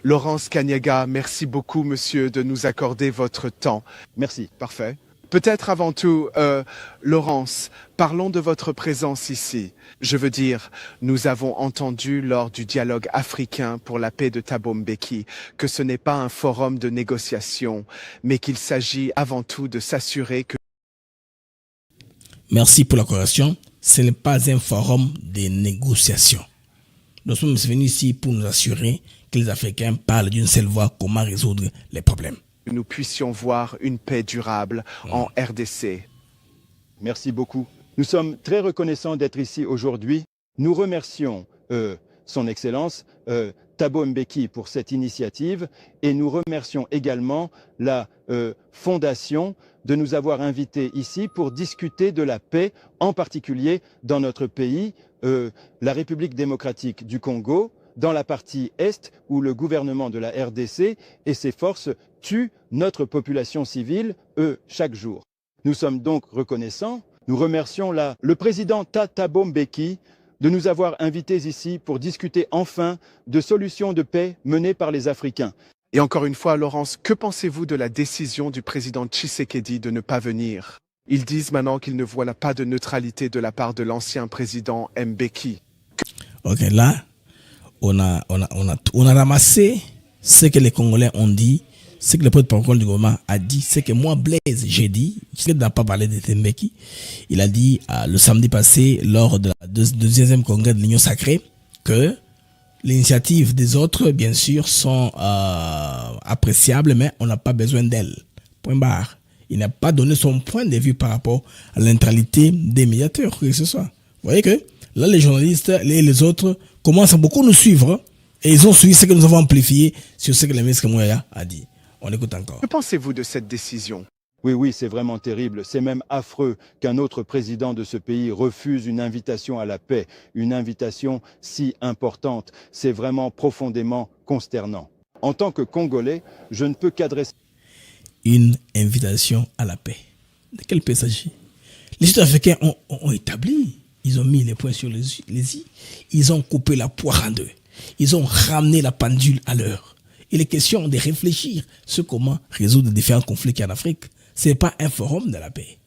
H: Laurence Kanyega, merci beaucoup, monsieur, de nous accorder votre temps.
E: Merci.
H: Parfait. Peut-être avant tout, Laurence, parlons de votre présence ici. Je veux dire, nous avons entendu lors du dialogue africain pour la paix de Thabo Mbeki que ce n'est pas un forum de négociation, mais qu'il s'agit avant tout de s'assurer que...
A: Merci pour la correction. Ce n'est pas un forum de négociation. Nous sommes venus ici pour nous assurer que les Africains parlent d'une seule voix comment résoudre les problèmes.
H: Nous puissions voir une paix durable en RDC.
E: Merci beaucoup. Nous sommes très reconnaissants d'être ici aujourd'hui. Nous remercions son Excellence Thabo Mbeki pour cette initiative et nous remercions également la Fondation de nous avoir invités ici pour discuter de la paix, en particulier dans notre pays, la République démocratique du Congo, dans la partie Est où le gouvernement de la RDC et ses forces tuent notre population civile, chaque jour. Nous sommes donc reconnaissants. Nous remercions le président Thabo Mbeki de nous avoir invités ici pour discuter enfin de solutions de paix menées par les Africains.
G: Et encore une fois, Laurence, que pensez-vous de la décision du président Tshisekedi de ne pas venir? Ils disent maintenant qu'ils ne voient pas de neutralité de la part de l'ancien président Mbeki.
A: Ok, là, on a ramassé ce que les Congolais ont dit, ce que le porte-parole du gouvernement a dit, ce que moi, Blaise, j'ai dit. Je n'ai pas parlé de Mbeki. Il a dit le samedi passé, lors de la deuxième congrès de l'Union sacrée, que l'initiative des autres, bien sûr, sont appréciables, mais on n'a pas besoin d'elles. Point barre. Il n'a pas donné son point de vue par rapport à la neutralité des médiateurs, que ce soit. Vous voyez que là, les journalistes et les autres commencent à beaucoup nous suivre et ils ont suivi ce que nous avons amplifié sur ce que le ministre Mouyaya a dit. On écoute encore.
G: Que pensez-vous de cette décision?
E: Oui, c'est vraiment terrible. C'est même affreux qu'un autre président de ce pays refuse une invitation à la paix, une invitation si importante. C'est vraiment profondément consternant. En tant que Congolais, je ne peux qu'adresser
A: une invitation à la paix. De quel pays s'agit? Les Sud-Africains ont établi, ils ont mis les points sur les i, ils ont coupé la poire en deux, ils ont ramené la pendule à l'heure. Il est question de réfléchir sur comment résoudre les différents conflits qu'il y a en Afrique. Ce n'est pas un forum de la paix.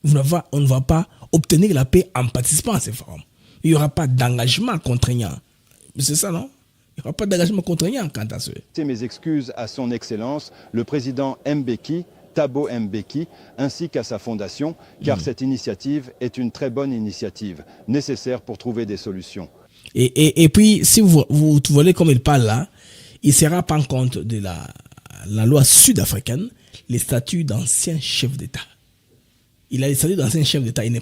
A: On ne va pas obtenir la paix en participant à ces forums. Il n'y aura pas d'engagement contraignant. C'est ça, non? Il n'y aura pas d'engagement contraignant quant à ce.
E: C'est mes excuses à son Excellence, le président Mbeki, Thabo Mbeki, ainsi qu'à sa fondation, car cette initiative est une très bonne initiative, nécessaire pour trouver des solutions.
A: Et puis, si vous voyez comme il parle là, il ne se rend pas compte de la loi sud-africaine, les statuts d'anciens chefs d'État. Il a les statuts d'anciens chefs d'État. Il n'est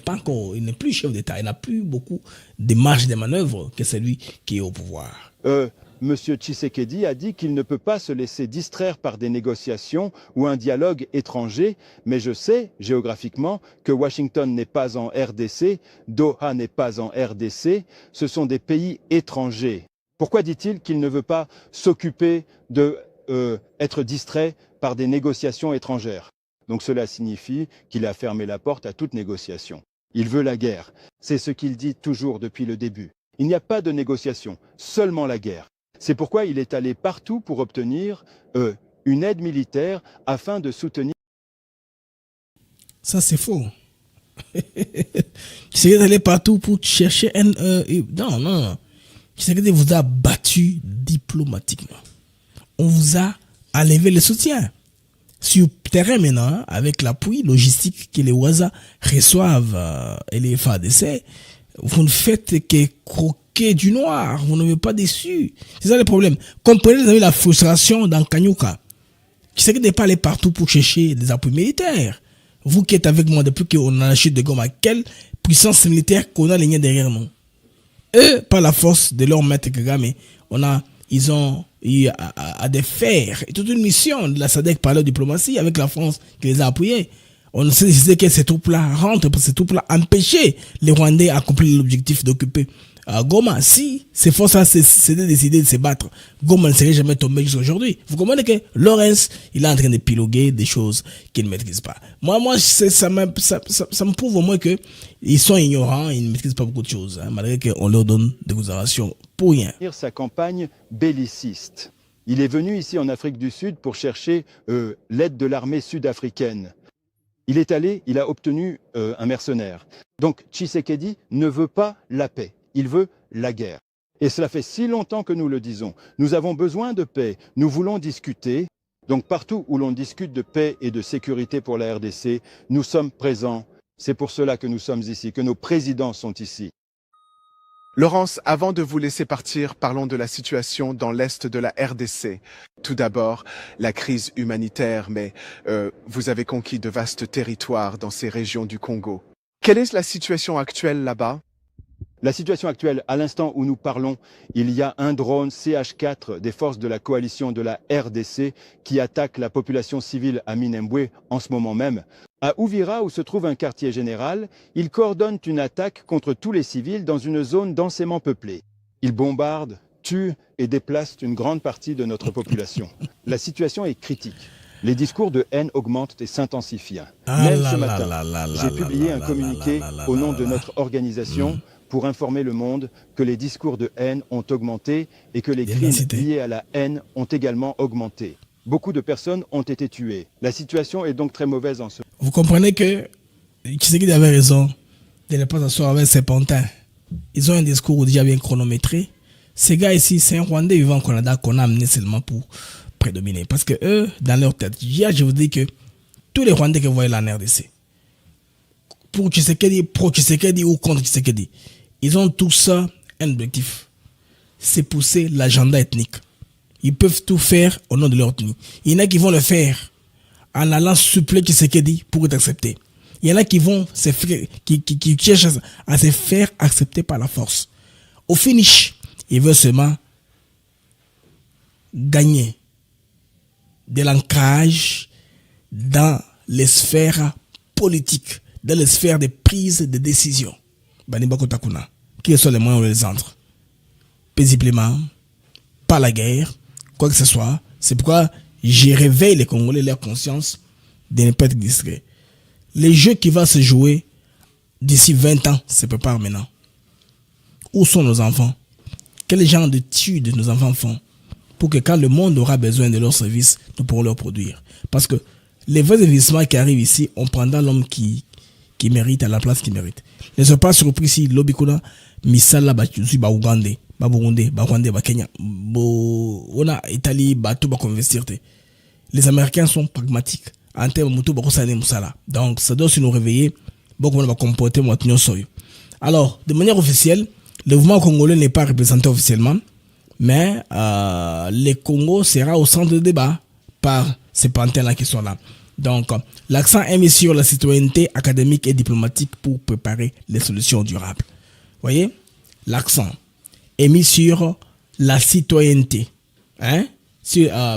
A: plus chef d'État. Il n'a plus beaucoup de marge de manœuvre que celui qui est au pouvoir.
E: Monsieur Tshisekedi a dit qu'il ne peut pas se laisser distraire par des négociations ou un dialogue étranger, mais je sais géographiquement que Washington n'est pas en RDC, Doha n'est pas en RDC, ce sont des pays étrangers. Pourquoi dit-il qu'il ne veut pas s'occuper d'être distrait par des négociations étrangères? Donc cela signifie qu'il a fermé la porte à toute négociation. Il veut la guerre. C'est ce qu'il dit toujours depuis le début. Il n'y a pas de négociation, seulement la guerre. C'est pourquoi il est allé partout pour obtenir une aide militaire afin de soutenir...
A: Ça, c'est faux. C'est allé partout pour chercher un... non. Tshisekedi vous a battu diplomatiquement. On vous a enlevé le soutien. Sur le terrain maintenant, avec l'appui logistique que les Ouaza reçoivent et les FADC, vous ne faites que croquer du noir. Vous n'avez pas déçu. C'est ça le problème. Comprenez, vous avez la frustration dans Kanyuka. Tshisekedi n'est pas allé partout pour chercher des appuis militaires. Vous qui êtes avec moi depuis qu'on a la chute de Goma, quelle puissance militaire qu'on a les liens derrière nous? Eux, par la force de leur maître Kagame, ils ont eu à défaire toute une mission de la SADC par leur diplomatie avec la France qui les a appuyés. On sait décider que ces troupes-là rentrent, parce que ces troupes-là empêchaient les Rwandais à accomplir l'objectif d'occuper Goma. Si ces forces-là s'étaient décidées de se battre, Goma ne serait jamais tombé jusqu'à aujourd'hui. Vous comprenez que Lawrence, il est en train de piloguer des choses qu'il ne maîtrise pas. Moi, ça me prouve au moins qu'ils sont ignorants, ils ne maîtrisent pas beaucoup de choses, malgré qu'on leur donne des considérations pour rien.
E: Sa campagne belliciste. Il est venu ici en Afrique du Sud pour chercher l'aide de l'armée sud-africaine. Il est allé, il a obtenu un mercenaire. Donc Tshisekedi ne veut pas la paix, il veut la guerre. Et cela fait si longtemps que nous le disons. Nous avons besoin de paix, nous voulons discuter. Donc partout où l'on discute de paix et de sécurité pour la RDC, nous sommes présents. C'est pour cela que nous sommes ici, que nos présidents sont ici.
G: Laurence, avant de vous laisser partir, parlons de la situation dans l'est de la RDC. Tout d'abord, la crise humanitaire, mais vous avez conquis de vastes territoires dans ces régions du Congo. Quelle est la situation actuelle là-bas?
E: La situation actuelle, à l'instant où nous parlons, il y a un drone CH4 des forces de la coalition de la RDC qui attaque la population civile à Minembwe en ce moment même. À Uvira, où se trouve un quartier général, ils coordonnent une attaque contre tous les civils dans une zone densément peuplée. Ils bombardent, tuent et déplacent une grande partie de notre population. La situation est critique. Les discours de haine augmentent et s'intensifient. Même ce matin, j'ai publié un communiqué au nom de notre organisation pour informer le monde que les discours de haine ont augmenté et que les crimes liés à la haine ont également augmenté. Beaucoup de personnes ont été tuées. La situation est donc très mauvaise en ce moment.
A: Vous comprenez que Tshisekedi avait raison de ne pas s'asseoir avec ses pantins. Ils ont un discours déjà bien chronométré. Ces gars ici, c'est un Rwandais vivant au Canada qu'on a amené seulement pour prédominer. Parce que eux, dans leur tête, hier, je vous dis que tous les Rwandais que vous voyez là en RDC, pour Tshisekedi, pro-Tshisekedi ou contre Tshisekedi, ils ont tous un objectif. C'est pousser l'agenda ethnique. Ils peuvent tout faire au nom de leur ethnie. Il y en a qui vont le faire en allant suppléer Tshisekedi pour être accepté. Il y en a qui vont se faire, qui cherchent à se faire accepter par la force. Au finish, ils veulent seulement gagner de l'ancrage dans les sphères politiques, dans les sphères de prise de décision. Quels sont les moyens où les entre? Paisiblement, pas la guerre, quoi que ce soit. C'est pourquoi je réveille les Congolais, leur conscience de ne pas être discret. Les jeux qui vont se jouer d'ici 20 ans se préparent maintenant. Où sont nos enfants? Quel genre d'études nos enfants font pour que quand le monde aura besoin de leurs services, nous pourrons leur produire? Parce que les vrais investissements qui arrivent ici, on prendra l'homme qui mérite à la place qu'il mérite. Ne soyez pas surpris si l'Obikuna, Misala, Bachusi, Baougande, Baburundi, Rwanda, Kenya, on a Italie, tout va investir. Les Américains sont pragmatiques. En termes de donc, ça doit aussi nous réveiller. Beaucoup va comporter maintenant. Alors, de manière officielle, le mouvement congolais n'est pas représenté officiellement, mais le Congo sera au centre de débat par ces pantins-là qui sont là. Donc, l'accent est mis sur la citoyenneté académique et diplomatique pour préparer les solutions durables. Vous voyez, l'accent est mis sur la citoyenneté,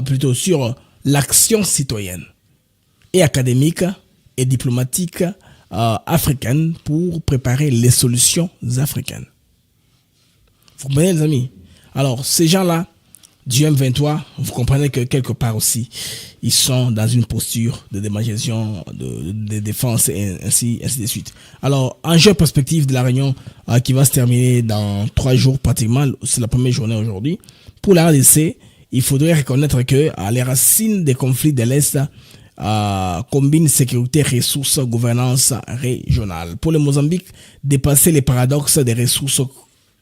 A: plutôt sur l'action citoyenne et académique et diplomatique africaine pour préparer les solutions africaines. Vous comprenez, les amis? Alors, ces gens-là, du M23, vous comprenez que quelque part aussi, ils sont dans une posture de démagisation, de défense et ainsi de suite. Alors, enjeu perspective de la réunion qui va se terminer dans 3 jours pratiquement, c'est la première journée aujourd'hui. Pour la RDC, il faudrait reconnaître que les racines des conflits de l'Est combinent sécurité, ressources, gouvernance régionale. Pour le Mozambique, dépasser les paradoxes des ressources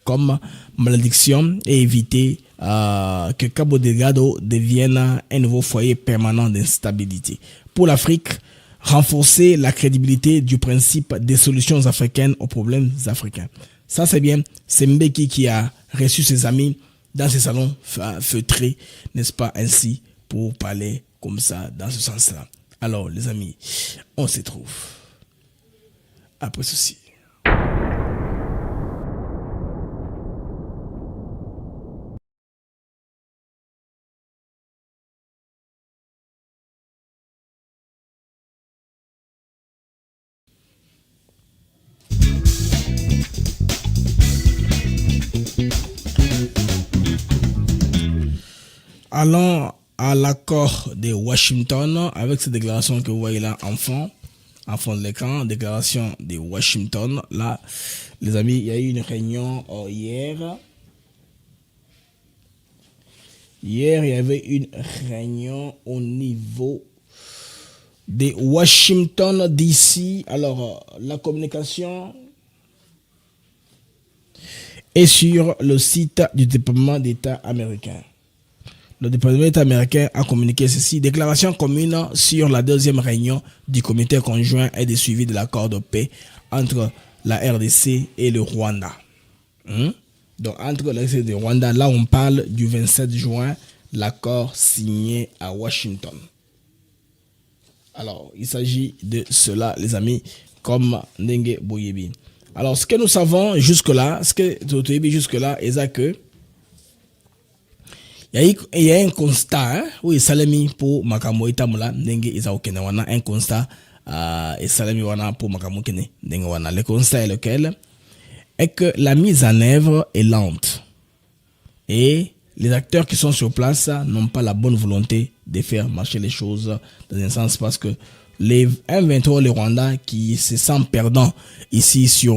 A: comme malédiction et éviter que Cabo Delgado devienne un nouveau foyer permanent d'instabilité. Pour l'Afrique, renforcer la crédibilité du principe des solutions africaines aux problèmes africains. Ça, c'est bien. C'est Mbeki qui a reçu ses amis dans ses salons feutrés, n'est-ce pas, ainsi, pour parler comme ça, dans ce sens-là. Alors, les amis, on se trouve après ceci. Allons à l'accord de Washington avec cette déclaration que vous voyez là en fond de l'écran, déclaration de Washington. Là, les amis, il y a eu une réunion hier. Hier, il y avait une réunion au niveau de Washington DC. Alors, la communication est sur le site du département d'État américain. Le département d'État américain a communiqué ceci. Déclaration commune sur la deuxième réunion du comité conjoint et de suivi de l'accord de paix entre la RDC et le Rwanda. Donc, entre la RDC et le Rwanda, là, on parle du 27 juin, l'accord signé à Washington. Alors, il s'agit de cela, les amis, comme Ndenge Boyebi. Alors, ce que nous savons jusque-là, est que il y a un constat, oui, Salami pour Makambo Itamula, Ndenge Isaokene, on a un constat, et Salami wana pour Makambo Kene, Ndenge wana. Le constat est lequel? Est que la mise en œuvre est lente. Et les acteurs qui sont sur place n'ont pas la bonne volonté de faire marcher les choses dans un sens, parce que les M23, le Rwanda, qui se sent perdant ici sur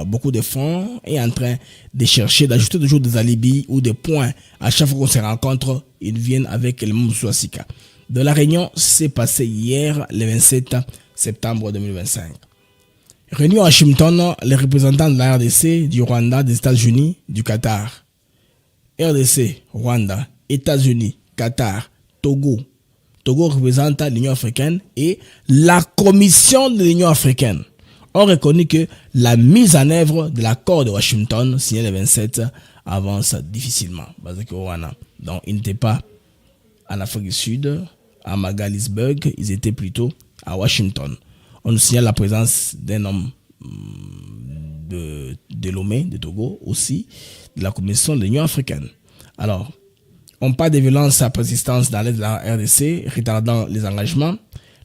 A: beaucoup de fonds, est en train de chercher, d'ajouter toujours des alibis ou des points. À chaque fois qu'on se rencontre, ils viennent avec le même Souasika. De la réunion s'est passée hier, le 27 septembre 2025. Réunion à Washington, les représentants de la RDC, du Rwanda, des États-Unis, du Qatar. RDC, Rwanda, États-Unis, Qatar, Togo. Togo représente l'Union africaine et la Commission de l'Union africaine ont reconnu que la mise en œuvre de l'accord de Washington, signé le 27, avance difficilement. Donc, ils n'étaient pas en Afrique du Sud, à Magalisburg, ils étaient plutôt à Washington. On nous signale la présence d'un homme de Lomé, de Togo, aussi de la Commission de l'Union africaine. Alors, on parle de violences à persistance dans l'aide de la RDC, retardant les engagements.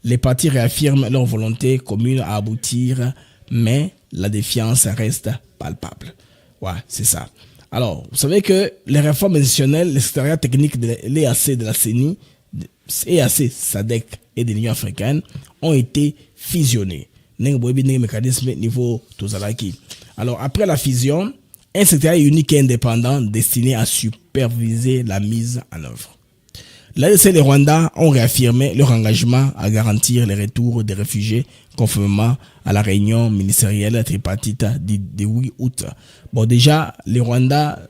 A: Les partis réaffirment leur volonté commune à aboutir, mais la défiance reste palpable. Ouais, c'est ça. Alors, vous savez que les réformes institutionnelles, les secrétariats techniques de l'EAC, de la CENI, EAC, SADC et de l'Union africaine ont été fusionnés. Mécanisme niveau Tozalaki. Alors, après la fusion, un secrétariat unique et indépendant destiné à superviser la mise en œuvre. L'ADC et le Rwanda ont réaffirmé leur engagement à garantir le retour des réfugiés conformément à la réunion ministérielle tripartite du 8 août. Bon, déjà, le Rwanda,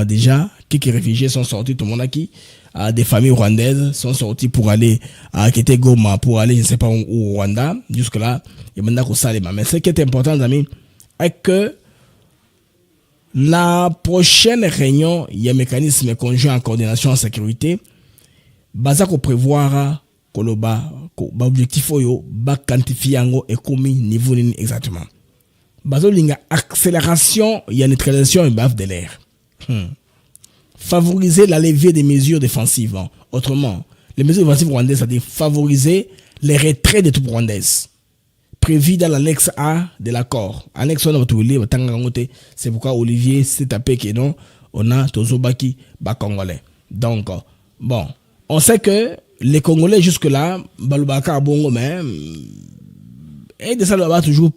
A: déjà, quelques réfugiés sont sortis, tout le monde qui des familles rwandaises sont sorties pour aller à Goma, pour aller, je ne sais pas où, au Rwanda. Jusque-là, il y a maintenant ça. Mais ce qui est important, les amis, est que la prochaine réunion, il y a un mécanisme conjoint en coordination en sécurité. Baza ko prévoir koloba ko ba objectif oyo ba quantifier ngo et komi niveau ni exactement. Bazo linga accélération, il y a neutralisation et baf de l'air. Favoriser la levée des mesures défensives. Autrement, les mesures défensives rwandaises, c'est-à-dire favoriser les retraits des troupes rwandaises. Prévu dans l'annexe A de l'accord. Annexe A, c'est pourquoi Olivier s'est tapé que non, on a Tozobaki ba Congolais. Donc, bon, on sait que les Congolais jusque-là, Balubaka Bongo même, et de ça, là toujours,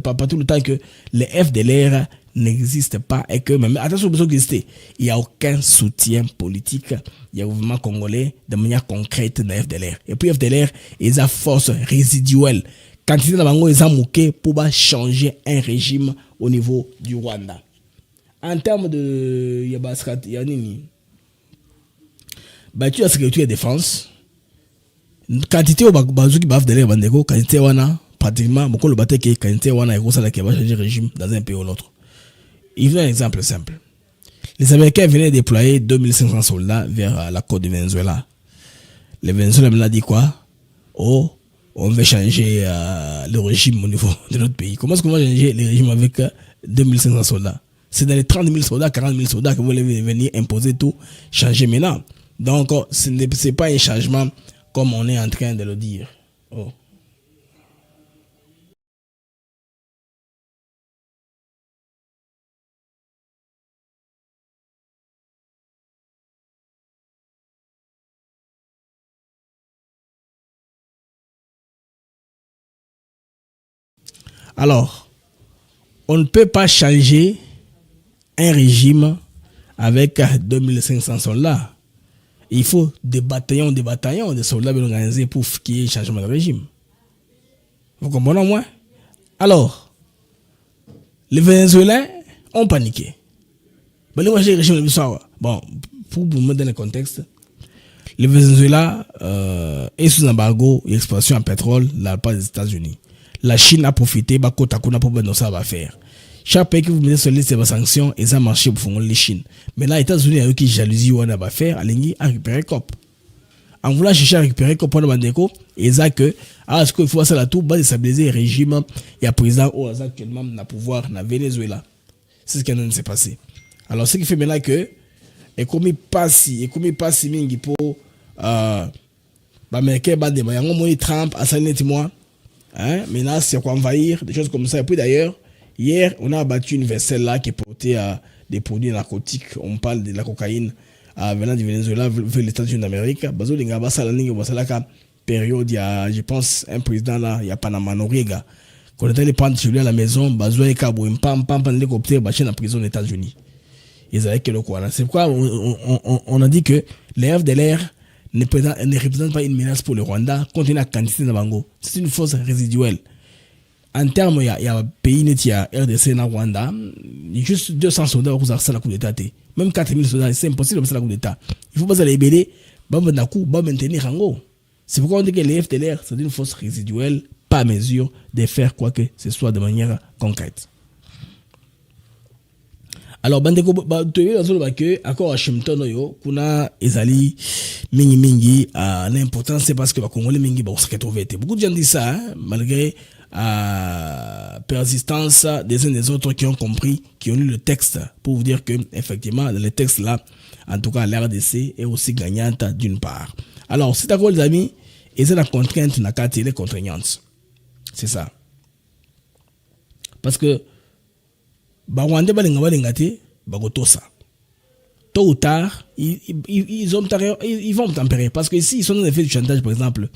A: pas tout le temps que les FDLR n'existent pas et que même, attention, besoin d'exister, il n'y a aucun soutien politique, il y a un mouvement congolais de manière concrète dans FDLR. Et puis FDLR, ils ont force résiduelle. Quantité de bango ils ont mouqué pour changer un régime au niveau du Rwanda. En termes de Yabaskat, Yanini, tu as sécurité et défense. Quantité au bazou qui bave de l'air bandego, quantité wana, pratiquement, beaucoup le bateau qui quantité wana et ça qui va changer régime dans un pays ou l'autre. Il veut un exemple simple. Les Américains venaient déployer 2500 soldats vers la côte du Venezuela. Les Venezuelans m'ont dit quoi? Oh, on veut changer le régime au niveau de notre pays. Comment est-ce qu'on va changer le régime avec 2500 soldats? C'est dans les 30 000 soldats, 40 000 soldats que vous voulez venir imposer tout, changer maintenant. Donc, ce n'est pas un changement comme on est en train de le dire. Oh. Alors, on ne peut pas changer un régime avec 2500 soldats. Il faut des bataillons de soldats bien organisés pour qu'il y ait un changement de régime. Vous comprenez moi? Alors, les Vénézuéliens ont paniqué. Bon, pour vous mettre dans le contexte, le Venezuela est sous embargo et exploitation en pétrole de la part des États-Unis. La Chine a profité de Kotakuna pour que ça va faire. Chaque pays que vous mettez sur la liste des sanctions, ils ont marché pour faire les Chine. Mais là, les États-Unis ont eu qui jalousie ou va faire, à récupérer COP. En voulant chercher à récupérer COP pour le Bandeko, ils ont que, ce qu'il faut faire la tout, bas déstabiliser le régime, il y a président au hasard actuellement dans le pouvoir dans Venezuela. C'est ce qui s'est passé. Alors, ce qui fait maintenant que, et comme il passe mingi pour, Américain, Trump, assassiné moi. Maintenant, c'est quoi envahir, des choses comme ça. Et puis d'ailleurs, hier, on a abattu une vaisselle là qui est portée des produits narcotiques, on parle de la cocaïne venant du Venezuela vers les États-Unis d'Amérique. Bazo linga basala ninga basalaka période, il y a, je pense, un président là, il y a Panama Noriega. Quand on était allé prendre chez lui à la maison, Bazo et Kabo, pam, l'hélicoptère, bâché en prison aux États-Unis. Ils avaient que le quoi. C'est pourquoi on a dit que les FDLR ne représentent pas une menace pour le Rwanda, compte tenu de la quantité de Bango. C'est une force résiduelle. En termes, il y a un pays net, il y a RDC dans Rwanda, il y a juste 200 soldats qui ont la coup d'État. Même 4000 soldats, c'est impossible de faire la coup d'État. Il faut pas les libérer, pas maintenir en gros. C'est pourquoi on dit que les FDLR, c'est une force résiduelle, pas à mesure de faire quoi que ce soit de manière concrète. Alors, bandeko, tu as vu que accord Washington, kuna ezali mingi l'important c'est parce que les Congolais mingi ba se retrouver. Beaucoup de gens disent ça, malgré persistance des uns des autres qui ont compris, qui ont lu le texte pour vous dire que effectivement le texte là, en tout cas l'RDC est aussi gagnante d'une part. Alors, c'est d'accord les amis, et c'est la contrainte na kati les contraignantes. C'est ça. Parce que Rwanda balingate bagotosa. Tôt ou tard, ils vont tempérer. Parce que ici, ils sont dans l'effet du chantage, par exemple,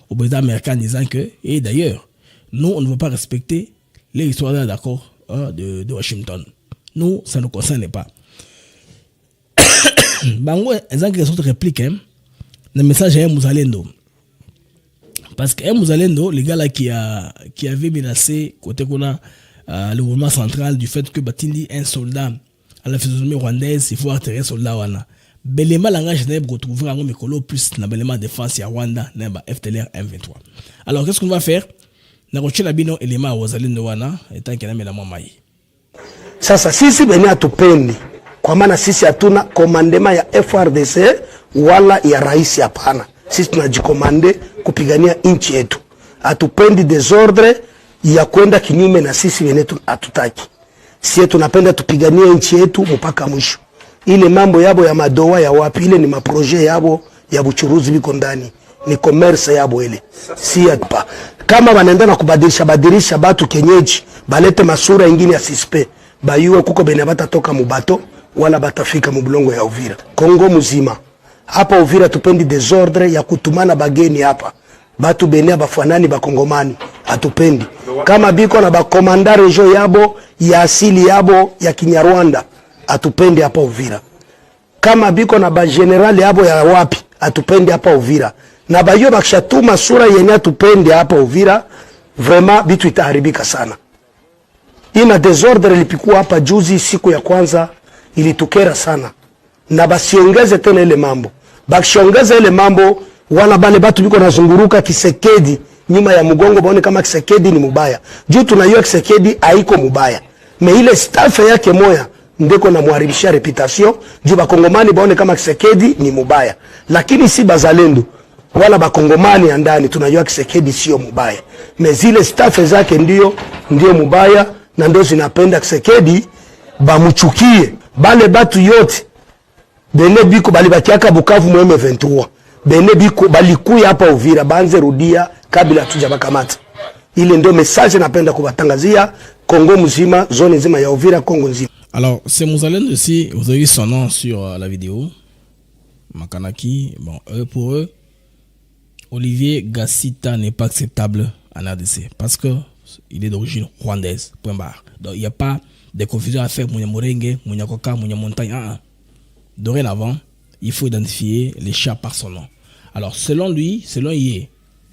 A: au président américain disant que, et d'ailleurs, nous, on ne veut pas respecter les histoires d'accord de Washington. Nous, ça ne nous concerne pas. Bango, ils ont quelque chose de réplique, le message est Mouzalendo. Parce que Mouzalendo, les gars là qui avait menacé, côté qu'on a, le gouvernement central du fait que Batindi un soldat à la physionomie rwandaise, il faut atterrir soldat wana. Belema langage n'est pas retrouvé en Mekolo plus na belema défense ya Rwanda n'est pas FDLR M23. Alors qu'est-ce qu'on va faire? Na roche la bino elema wazalendo wana etant qu'il y a mela mai.
C: Sasa sisi beni atupendi kwa maana sisi hatuna komandema ya FRDC wala ya rais hapana. Sisi tunajikomande kupigania nchi yetu. Atupendi desordre ya kwenda kinyume na sisi wenetu hatutaki. Sisi tunapenda tupiganie nchi yetu mpaka mwisho. Ile mambo yabo ya madoa ya wapi, ile ni maproje yabo ya buchuruzi biko ndani, ni commerce yabo ile. Si hapa kama wanaenda na kubadilisha batu kenyeji, balete masura ingine ya sispe, bayuwe kuko bene batatoka mubato wala batafika mubulongo ya Uvira. Kongo mzima. Hapa Uvira tupendi desordre ya kutumana bageni hapa. Batu bene bafanani bakongomani atupendi. Kama biko na bakomanda region yabo ya asili yabo ya Kinyarwanda atupendi hapa Uvira. Kama biko na ba general yabo ya wapi atupendi hapa Uvira. Na bayo bakishatuma sura yenye atupendi hapa Uvira, vraiment bitu itaharibika sana. Ina desordre ilipikuwa hapa juzi siku ya kwanza ilitukera sana. Na basiongeze tena ile mambo. Bakishongeza ile mambo wala bale batu biko nazunguruka Kisekedi nyuma ya mgongo baone kama Kisekedi ni mubaya. Juu tunajua Kisekedi haiko mubaya. Me ile staff yake moya ndeko na muharibishia reputation juu bakongomani baone kama Kisekedi ni mubaya. Lakini si bazalendo wala bakongomani ya ndani tunajua Kisekedi sio mubaya. Me zile staff zake ndio mubaya na ndio zinapenda Kisekedi bamuchukie. Bale batu yote bene biko balibakiaka Bukavu mweme 23. Bene biko balikuya hapa Uvira banze rudia kabla tujabakamata. Ile ndio message napenda kubatangazia Kongo mzima, zone nzima ya Uvira, Kongo nzima.
A: Alors, c'est Mouzalendo aussi, vous avez vu son nom sur la vidéo. Makanaki, bon, pour eux, Olivier Gassita n'est pas acceptable en RDC parce que il est d'origine rwandaise. Point barre. Donc, il n'y a pas de confusion à faire. Mounia Morenge, Mounia Koka, Mounia Montagne. Dorénavant, il faut identifier les chats par son nom. Alors, selon lui, selon Yé,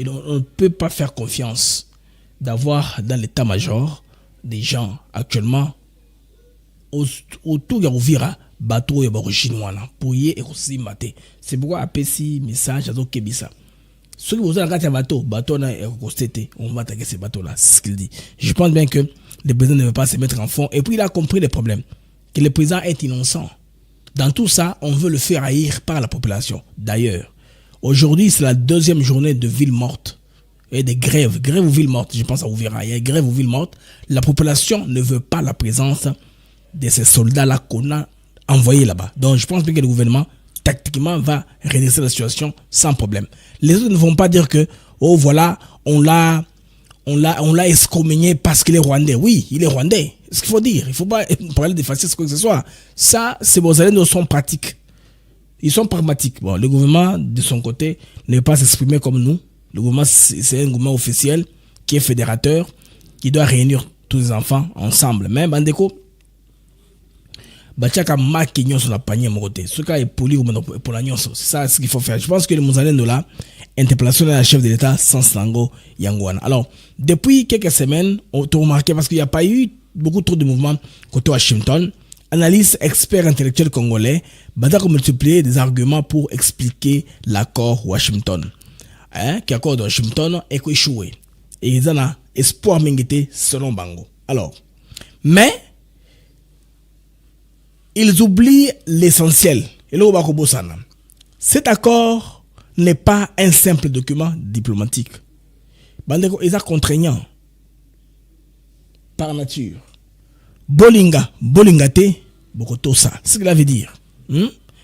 A: on ne peut pas faire confiance d'avoir dans l'état-major des gens actuellement autour de Uvira, bateau et chinois pour y aussi mater. C'est pourquoi APC message à Kebisa. Ceux qui vous ont un bateau n'a constaté, on va attaquer ces bateaux-là, c'est ce qu'il dit. Je pense bien que le président ne veut pas se mettre en fond et puis il a compris les problèmes, que le président est innocent. Dans tout ça, on veut le faire haïr par la population. D'ailleurs, aujourd'hui, c'est la deuxième journée de ville morte et de grève. Grève ou ville morte, je pense à Uvira. Il y a grève ou ville morte. La population ne veut pas la présence de ces soldats-là qu'on a envoyés là-bas. Donc, je pense bien que le gouvernement, tactiquement, va redresser la situation sans problème. Les autres ne vont pas dire que, oh voilà, on on l'a excommunié parce qu'il est rwandais. Oui, il est rwandais. Ce qu'il faut dire. Il ne faut pas parler de fascisme, quoi que ce soit. Ça, ces Bozalendo sont pratiques. Ils sont pragmatiques. Bon, le gouvernement, de son côté, ne veut pas s'exprimer comme nous. Le gouvernement, c'est un gouvernement officiel qui est fédérateur, qui doit réunir tous les enfants ensemble. Mais, Bandeko, Bachaka Maki Nyon sur la panier mon côté. Ce cas est poli ou pour la Nyon. C'est ça ce qu'il faut faire. Je pense que les Mozalendo là, interpellation de la chef de l'État sans Lango Yangwana. Alors, depuis quelques semaines, on a remarqué, parce qu'il n'y a pas eu beaucoup trop de mouvements côté Washington, analystes, experts intellectuels congolais, Badako multiplier des arguments pour expliquer l'accord Washington. Qui accord de Washington est échoué. Et ils en ont espoir mingité selon Bango. Alors, mais, ils oublient l'essentiel. Et là, cet accord n'est pas un simple document diplomatique. Bandeko, il est contraignant. Par nature. Bolingate, Bokotosa. C'est ce qu'il veut dire.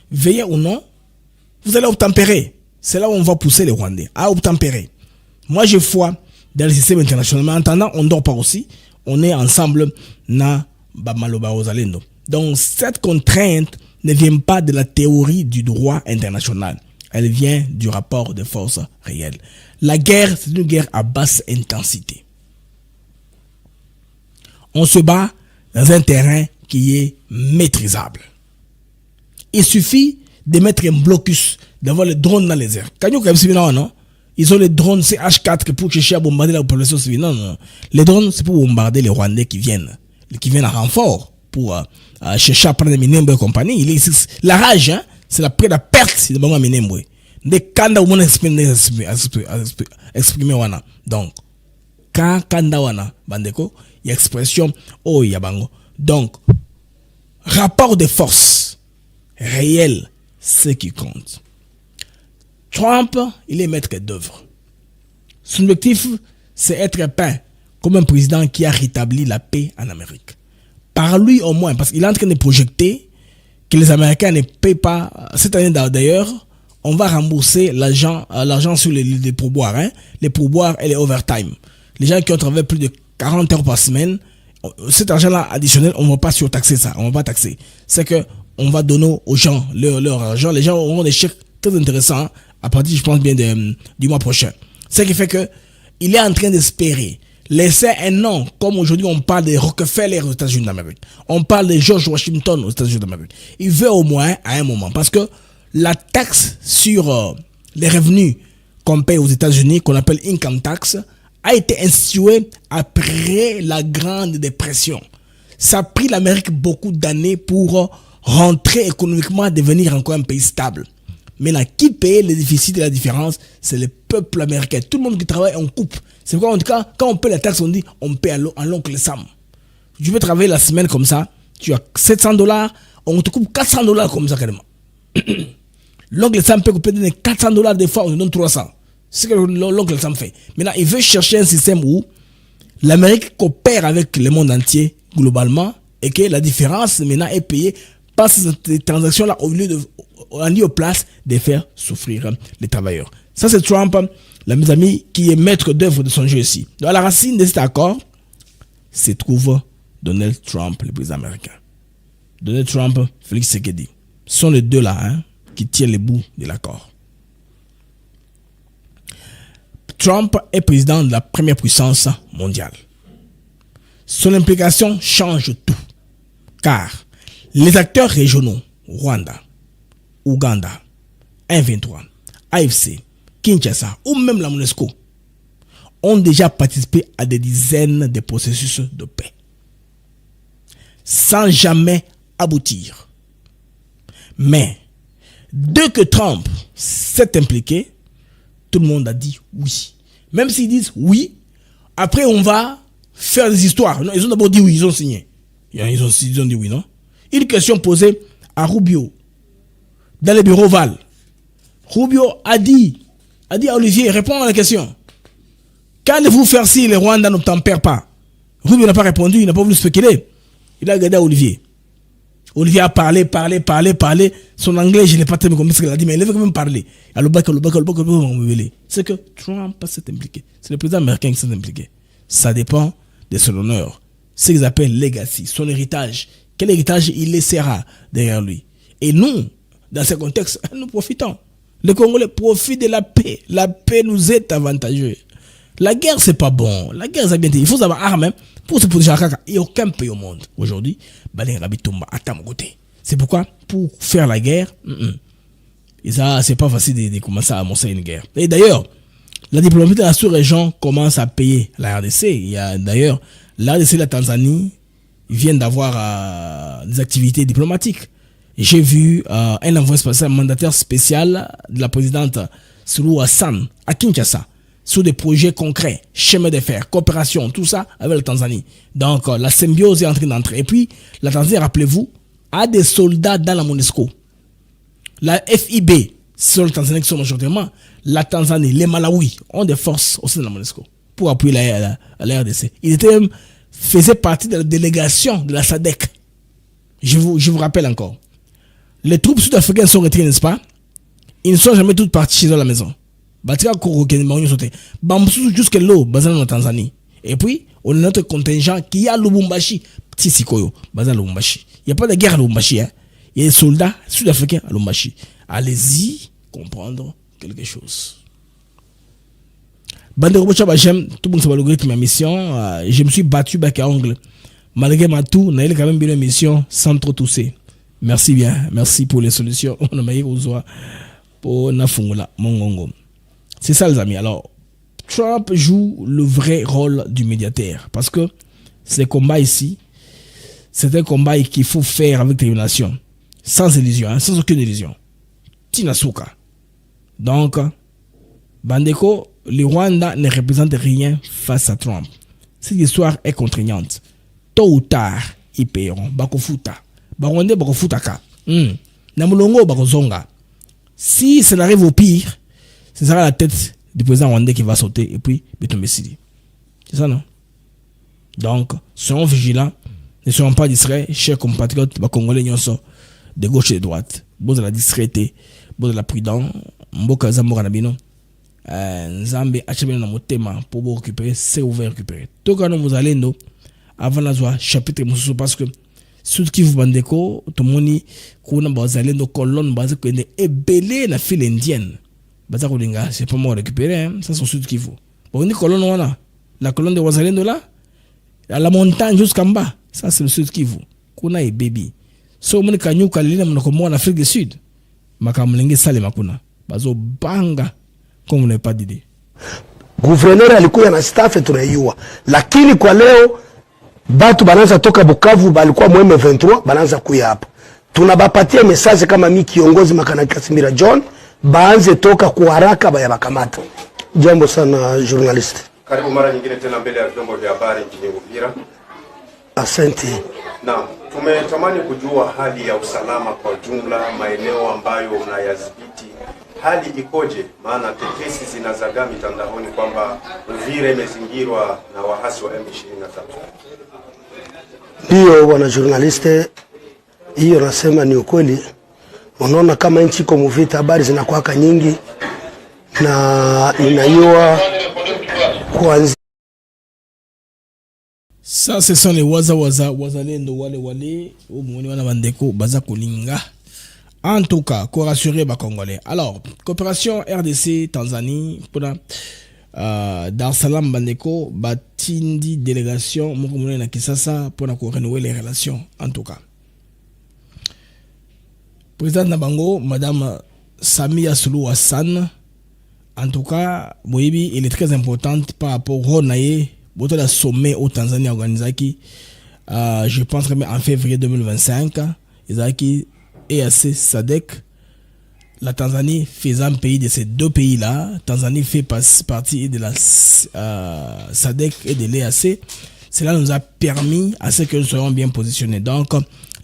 A: Veillez ou non, vous allez obtempérer. C'est là où on va pousser les Rwandais à obtempérer. Moi, je foi dans le système international. Mais en attendant, on ne dort pas aussi. On est ensemble na Bamaloba Ozalendo. Donc, cette contrainte ne vient pas de la théorie du droit international. Elle vient du rapport de force réel. La guerre, c'est une guerre à basse intensité. On se bat dans un terrain qui est maîtrisable. Il suffit de mettre un blocus, d'avoir les drones dans les airs. Ils ont les drones CH4 pour chercher à bombarder la population civile. Non. Les drones, c'est pour bombarder les Rwandais qui viennent à renfort pour chercher à prendre des Minembwe et compagnie. La rage, hein, c'est la perte de Bango Minembwe. Des kanda où on exprimer wana. Donc, quand kanda wana, bandeko, il y a expression, oh, ya bango. Donc, rapport de force réel, ce qui compte. Trump, il est maître d'œuvre. Son objectif, c'est être peint comme un président qui a rétabli la paix en Amérique. Par lui au moins, parce qu'il est en train de projeter que les Américains ne payent pas, cette année d'ailleurs, on va rembourser l'argent sur les pourboires, hein, les pourboires et les overtime. Les gens qui ont travaillé plus de 40 heures par semaine, cet argent-là additionnel, on ne va pas surtaxer ça, on ne va pas taxer. C'est que on va donner aux gens leur argent. Les gens auront des chèques très intéressants à partir, je pense bien, du mois prochain. Ce qui fait que il est en train d'espérer laisser un nom, comme aujourd'hui on parle de Rockefeller aux États-Unis d'Amérique. On parle de George Washington aux États-Unis d'Amérique. Il veut au moins, à un moment, parce que la taxe sur les revenus qu'on paye aux États-Unis, qu'on appelle income tax, a été instituée après la Grande Dépression. Ça a pris l'Amérique beaucoup d'années pour rentrer économiquement, devenir encore un pays stable. Maintenant, qui paye les déficits et la différence, c'est le peuple américain. Tout le monde qui travaille, on coupe. C'est pourquoi, en tout cas, quand on paie la taxe, on dit, on paie à l'oncle Sam. Tu peux travailler la semaine comme ça, tu as $700, on te coupe $400 comme ça, carrément. L'oncle Sam peut couper $400, des fois, on te donne 300. C'est ce que l'oncle Sam fait. Maintenant, il veut chercher un système où l'Amérique coopère avec le monde entier, globalement, et que la différence, maintenant, est payée par ces transactions-là au lieu de en place de faire souffrir les travailleurs. Ça, c'est Trump, mes amis, qui est maître d'œuvre de son jeu ici. Dans la racine de cet accord se trouve Donald Trump, le président américain. Donald Trump, Félix Tshisekedi. Ce sont les deux là, hein, qui tiennent les bouts de l'accord. Trump est président de la première puissance mondiale. Son implication change tout. Car les acteurs régionaux, Rwanda, Ouganda, M23, AFC, Kinshasa ou même la MONUSCO ont déjà participé à des dizaines de processus de paix sans jamais aboutir. Mais dès que Trump s'est impliqué, tout le monde a dit oui. Même s'ils disent oui, après on va faire des histoires. Non, ils ont d'abord dit oui, ils ont signé. Ils ont dit oui, non? Une question posée à Rubio dans le bureau Val. Rubio a dit à Olivier, réponds à la question. Qu'allez-vous faire si les Rwandais ne tempèrent pas? Rubio n'a pas répondu, il n'a pas voulu spéculer. Il a regardé à Olivier. Olivier a parlé. Son anglais, je n'ai pas tellement compris ce qu'il a dit, mais il veut quand même parler. C'est que Trump s'est impliqué. C'est le président américain qui s'est impliqué. Ça dépend de son honneur. Ce qu'ils appellent legacy, son héritage. Quel héritage il laissera derrière lui. Et nous, dans ce contexte, nous profitons. Les Congolais profitent de la paix. La paix nous est avantageuse. La guerre, c'est pas bon. La guerre, c'est bien dit. Il faut avoir armes pour se protéger. Il n'y a aucun pays au monde aujourd'hui. C'est pourquoi, pour faire la guerre, et ça, c'est pas facile de commencer à amorcer une guerre. Et d'ailleurs, la diplomatie de la sous-région commence à payer la RDC. Il y a d'ailleurs, la RDC et la Tanzanie viennent d'avoir des activités diplomatiques. J'ai vu un envoyé spécial, mandataire spécial de la présidente Suluhu Hassan à Kinshasa sur des projets concrets, chemin de fer, coopération, tout ça avec la Tanzanie. Donc la symbiose est en train d'entrer. Et puis la Tanzanie, rappelez-vous, a des soldats dans la MONUSCO. La FIB, sur la Tanzanie qui sont majoritairement, la Tanzanie, les Malawi ont des forces au sein de la MONUSCO pour appuyer la RDC. Il faisait partie de la délégation de la SADC. Je vous rappelle encore. Les troupes sud-africaines sont retirées, n'est-ce pas? Ils ne sont jamais toutes parties chez eux à la maison. Jusqu'à l'eau, basé en Tanzanie. Et puis, on a notre contingent qui est à Lubumbashi. Petit Sikoyo, basé à Lubumbashi. Il n'y a pas de guerre à Lubumbashi. Hein? Il y a des soldats sud-africains à Lubumbashi. Allez-y comprendre quelque chose. J'aime tout le monde ma mission. Je me suis battu bac à ongle. Malgré ma toux, on a quand même une mission sans trop tousser. Merci bien. Merci pour les solutions. On a maillé aux oies pour Nafungula, Mongongo. C'est ça, les amis. Alors, Trump joue le vrai rôle du médiateur. Parce que ces combats ici, c'est un combat qu'il faut faire avec détermination. Sans illusion, hein, sans aucune illusion. Tinasuka. Donc, Bandeko, le Rwanda ne représente rien face à Trump. Cette histoire est contraignante. Tôt ou tard, ils paieront. Bakofuta. Barwande bakofutaka. Namulongo bakozonga. Si ça arrive au pire, ce sera la tête du président rwandais qui va sauter et puis tomber ici. C'est ça, non? Donc, soyons vigilants. Ne soyons pas distraits, chers compatriotes, congolais, de gauche et de droite. Bon de la discrété, bon de la prudence. Mboka Zamora Nabino. Nzambe achemena na motema pour vous récupérer, c'est ouvert récupérer. Tout quand nous allons avant la joie chapitre mususu parce que Sud Kivu Bandeko to moni kuna bazalendo colonne basé ko ende ebelé na file indienne. Baza ko linga, c'est pas moi récupérer hein, ça c'est Sud Kivu. Bon ni colonne wana, la colonne de bazalendo là à la montagne jusqu'en bas, ça c'est le Sud Kivu. Kuna e baby. So moni kanyuka lina mnako mo en Afrique du Sud. Makamlenge sale makuna. Bazo banga comme vous n'avez pas d'idée.
C: Gouverneur alikuwa na staff tunaiua. Lakini kwa leo batu bananza toka Bukavu balikuwa mweme 23 bananza kuya hapa. Tunabapatia message kama mimi kiongozi Makana Kasimira John baanze toka kwa haraka baya bakamata. Jambo sana journalist.
K: Karibu mara nyingine tena mbele ya vyombo vya habari nchini Uvira.
C: Asante.
K: Naam, tumetamani kujua hali ya usalama kwa jumla maeneo ambayo unayadhibiti. Hali ikoje? Maana tetesi zinazagaa mitandaoni kwamba Uvira imezingirwa na wahasi wa M23.
C: Ndio bwana journaliste, hiyo nasema ni ukweli. Unaona kama nchi iko mvita, habari zinakuwa nyingi na inaiwa kuanzia.
A: Ça ce sont les wazalendo wale omoni wana bandeko baza kolinga. En tout cas, pour rassurer les Congolais. Alors, coopération RDC Tanzanie pour Dar Salam Bandeko batindi délégation Mokomone na Kisasa pour renouer les relations en tout cas. Président Nabango, Madame Samia Suluhu Hassan, en tout cas, Boyebi, il est très importante par rapport au Naye, pour le sommet au Tanzanie organisé qui, je pense en février 2025, Isaki EAC SADC, la Tanzanie faisant pays de ces deux pays-là, Tanzanie fait partie de la SADC et de l'EAC. Cela nous a permis à ce que nous soyons bien positionnés. Donc,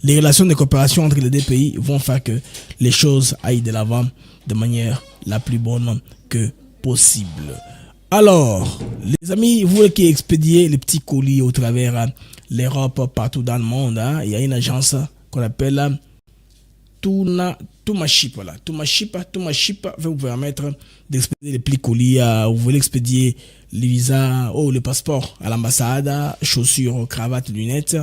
A: les relations de coopération entre les deux pays vont faire que les choses aillent de l'avant de manière la plus bonne que possible. Alors, les amis, vous qui expédiez les petits colis au travers l'Europe, partout dans le monde, hein, il y a une agence qu'on appelle Tuna Toumaship, voilà. Toumaship va vous permettre d'expédier les plis colis. Vous voulez expédier les visas, le passeport à l'ambassade, chaussures, cravates, lunettes.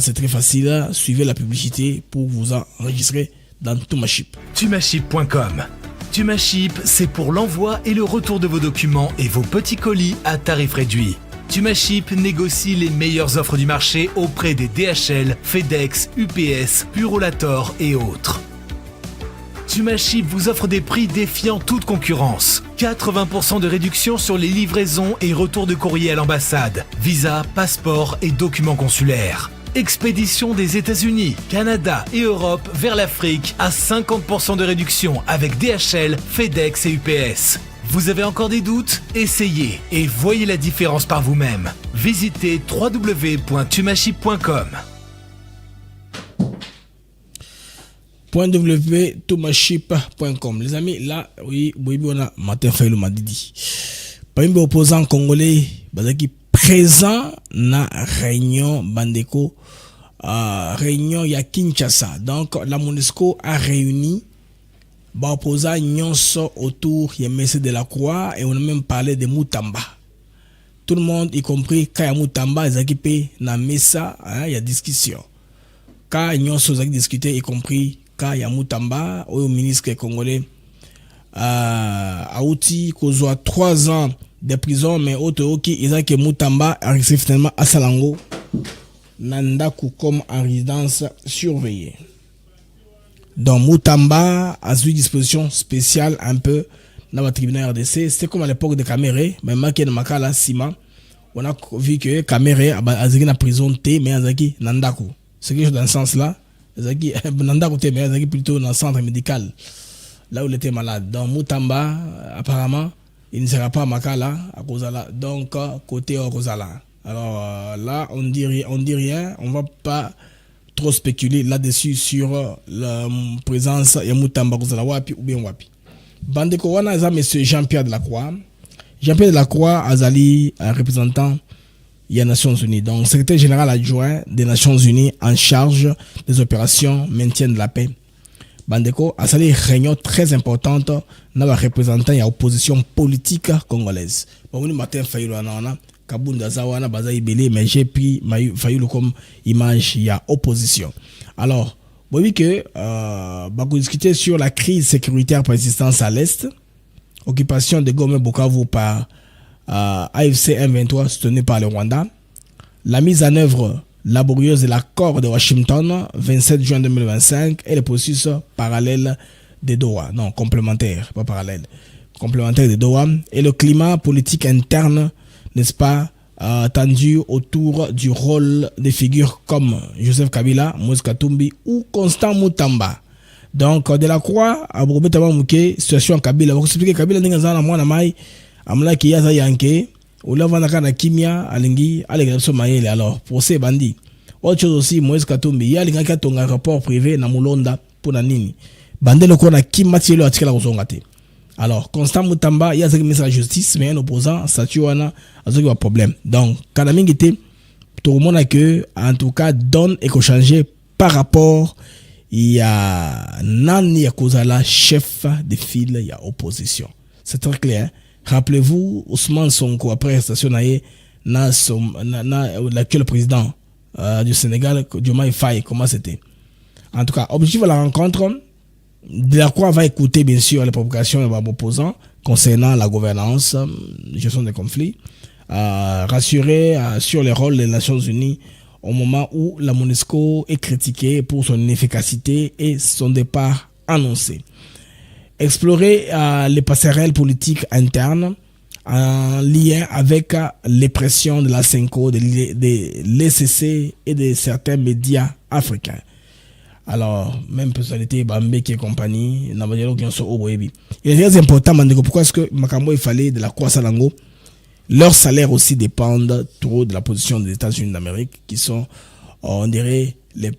A: C'est très facile. Suivez la publicité pour vous enregistrer dans Toumaship.
L: Tumaship.com. Tumaship, c'est pour l'envoi et le retour de vos documents et vos petits colis à tarif réduit. Tumaship négocie les meilleures offres du marché auprès des DHL, FedEx, UPS, Purolator et autres. Tumaship vous offre des prix défiant toute concurrence. 80% de réduction sur les livraisons et retours de courrier à l'ambassade, visa, passeport et documents consulaires. Expédition des États-Unis, Canada et Europe vers l'Afrique à 50% de réduction avec DHL, FedEx et UPS. Vous avez encore des doutes? Essayez et voyez la différence par vous-même. Visitez www.tumaship.com.
A: www.tumaship.com. Les amis, là, oui, on a Martin Fayulu Madidi. Parmi les opposants congolais, qui présent na réunion Bandeko, réunion ya Kinshasa. Donc, la MONUSCO a réuni opposants nyonso autour de Messe de la Croix et on a même parlé de Moutamba. Tout le monde, y compris Kaya Moutamba, ils équipés na Messa, il y a discussion. Kaya nyonso ils discuté, y compris Kaya Moutamba, au ministre congolais, Aouti, kozwa 3 ans de prison, mais auto qui ils ont que Moutamba arrive finalement à Salango, Nandaku comme en résidence surveillée. Donc Moutamba a eu disposition spéciale un peu dans le tribunal RDC. C'était comme à l'époque de Kamere, mais Maké de Makala Sima, on a vu que Kamere a été en prison, mais Azaki Nandaku. C'est quelque chose dans ce sens-là. Nandaku mais Azaki plutôt dans le centre médical, là où il était malade. Donc Moutamba, apparemment, il ne sera pas à Makala à Kozala, donc côté Kozala. Alors là, on dit rien, on va pas trop spéculer là-dessus sur la présence de Moutamba Kozala Wapi ou bien Wapi. Bandeko wana za monsieur Jean-Pierre Delacroix. Jean-Pierre Delacroix azali représentant des Nations Unies, donc secrétaire général adjoint des Nations Unies en charge des opérations maintien de la paix. Bandeko a sali réunion très importante dans la représentant de l'opposition politique congolaise. Bon, Martin Fayulu wana Kabunda Zawana Baza Ibele, mais j'ai pris Fayulu comme image, il y a opposition. Alors, vous voyez que vous discutez sur la crise sécuritaire persistante à l'Est, occupation de Goma Bukavu par AFC M23 soutenu par le Rwanda, la mise en œuvre laborieuse de l'accord de Washington 27 juin 2025 et le processus parallèle de Doha, non complémentaire, pas parallèle, complémentaire de Doha, et le climat politique interne, n'est-ce pas, tendu autour du rôle des figures comme Joseph Kabila, Moïse Katumbi ou Constant Moutamba. Donc, Delacroix a probablement mouké situation Kabila. Vous expliquez Kabila n'est pas un mai, amla qui yaza yanke, ou là vana kana kimia, alingi, alégration maïle. Alors, pour ces bandits. Autre chose aussi, Moïse Katumbi, il y a l'inga qui a ton rapport privé na Moulonda pour nanini. Bandé le kona kim matielo atikela kozongate. Alors, Constant Moutamba, il y a ce qui met la justice, mais un opposant, statut wana, a ce qui a problème. Donc, Kanaming était, tout le monde a que, en tout cas, donne et qu'on change par rapport, il y a Nani Yakozala, chef de file, il y a opposition. C'est très clair. Rappelez-vous, Ousmane Sonko, après l'arrestation, l'actuel président du Sénégal, Diomaye Faye, comment c'était. En tout cas, objectif de la rencontre, Delacroix va écouter bien sûr les provocations de l'opposant concernant la gouvernance, gestion des conflits, rassurer sur le rôle des Nations Unies au moment où la MONUSCO est critiquée pour son inefficacité et son départ annoncé. Explorer les passerelles politiques internes en lien avec les pressions de la CENCO, de l'ECC et de certains médias africains. Alors, même personnalité, Bambeki et compagnie, il est très important, pourquoi est-ce que Makambo il fallait de la Croix-Salango, leurs salaires aussi dépendent trop de la position des États-Unis d'Amérique, qui sont, on dirait, les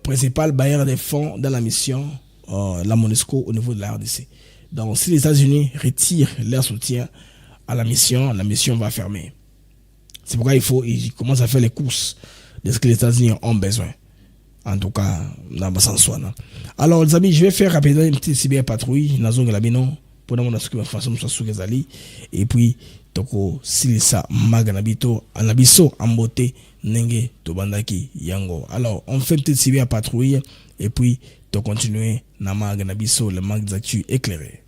A: principaux bailleurs des fonds dans la mission, la MONUSCO au niveau de la RDC. Donc, si les États-Unis retirent leur soutien à la mission va fermer. C'est pourquoi ils commencent à faire les courses de ce que les États-Unis ont besoin. En tout cas, dans ma sens. Alors, les amis, je vais faire rapidement une petite cyberpatrouille. Dans la bino, pour nous montrer façon de se faire. Et puis, toko silisa maganabito anabiso ambote nenge tobandaki yango. Alors, on fait une petite cyberpatrouille et puis, to continuer na maganabiso le mag d'actu éclairé.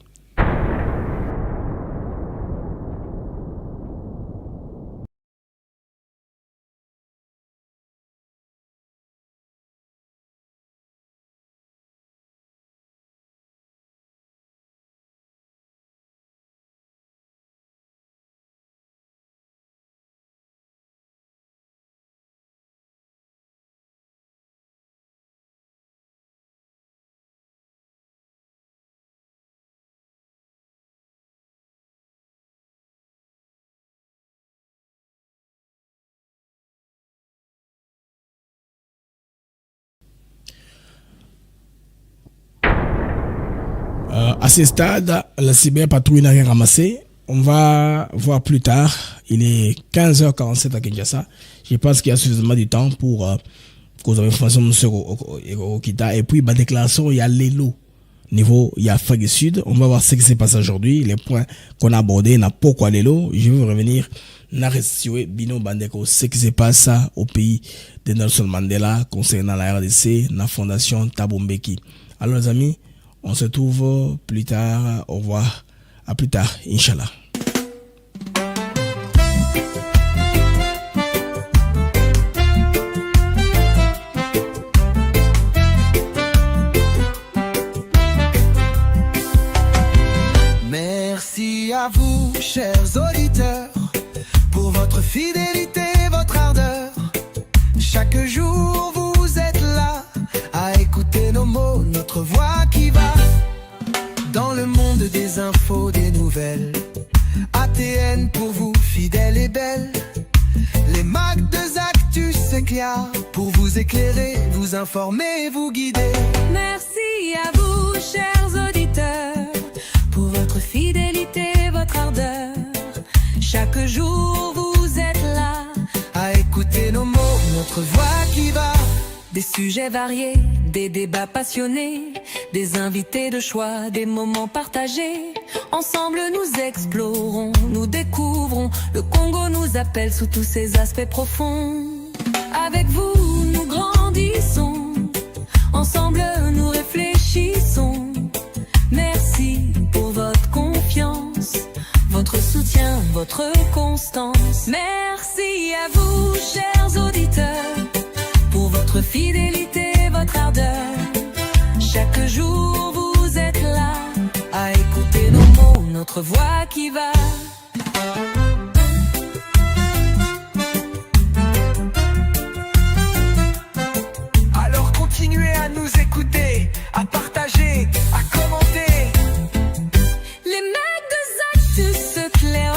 A: À ce stade, la cyberpatrouille n'a rien ramassé. On va voir plus tard. Il est 15h47 à Kinshasa. Je pense qu'il y a suffisamment de temps pour que vous avez information sur Okita. Et puis, déclaration, il y a l'élo. Niveau, il y a Afrique du Sud. On va voir ce qui s'est passé aujourd'hui. Les points qu'on a abordés, n'a pourquoi l'élo. Je vais revenir. N'a restitué Bino Bandeko, ce qui se passe au pays de Nelson Mandela concernant la RDC, la fondation Thabo Mbeki. Alors, les amis, on se trouve plus tard. Au revoir. À plus tard, Inch'Allah.
M: Merci à vous, chers auditeurs, pour votre fidélité, votre ardeur. Chaque jour, vous êtes là à écouter nos mots, notre voix qui va dans le monde des infos, des nouvelles. ATN pour vous, fidèle et belle. Les mags de Actus, c'est clair, pour vous éclairer, vous informer, vous guider.
N: Merci à vous, chers auditeurs, pour votre fidélité, votre ardeur. Chaque jour, vous êtes là
M: à écouter nos mots, notre voix qui va.
N: Des sujets variés, des débats passionnés, des invités de choix, des moments partagés. Ensemble nous explorons, nous découvrons. Le Congo nous appelle sous tous ses aspects profonds. Avec vous nous grandissons, ensemble nous réfléchissons. Merci pour votre confiance, votre soutien, votre constance. Merci à vous, chers auditeurs, pour votre fidélité, votre ardeur. Chaque jour vous êtes là à écouter nos mots, notre voix qui va.
M: Alors continuez à nous écouter, à partager, à commenter.
N: Les mecs de Actus Clair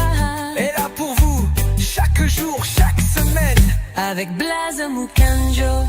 M: est là pour vous, chaque jour, chaque semaine.
N: Avec Blaise Mukanjo.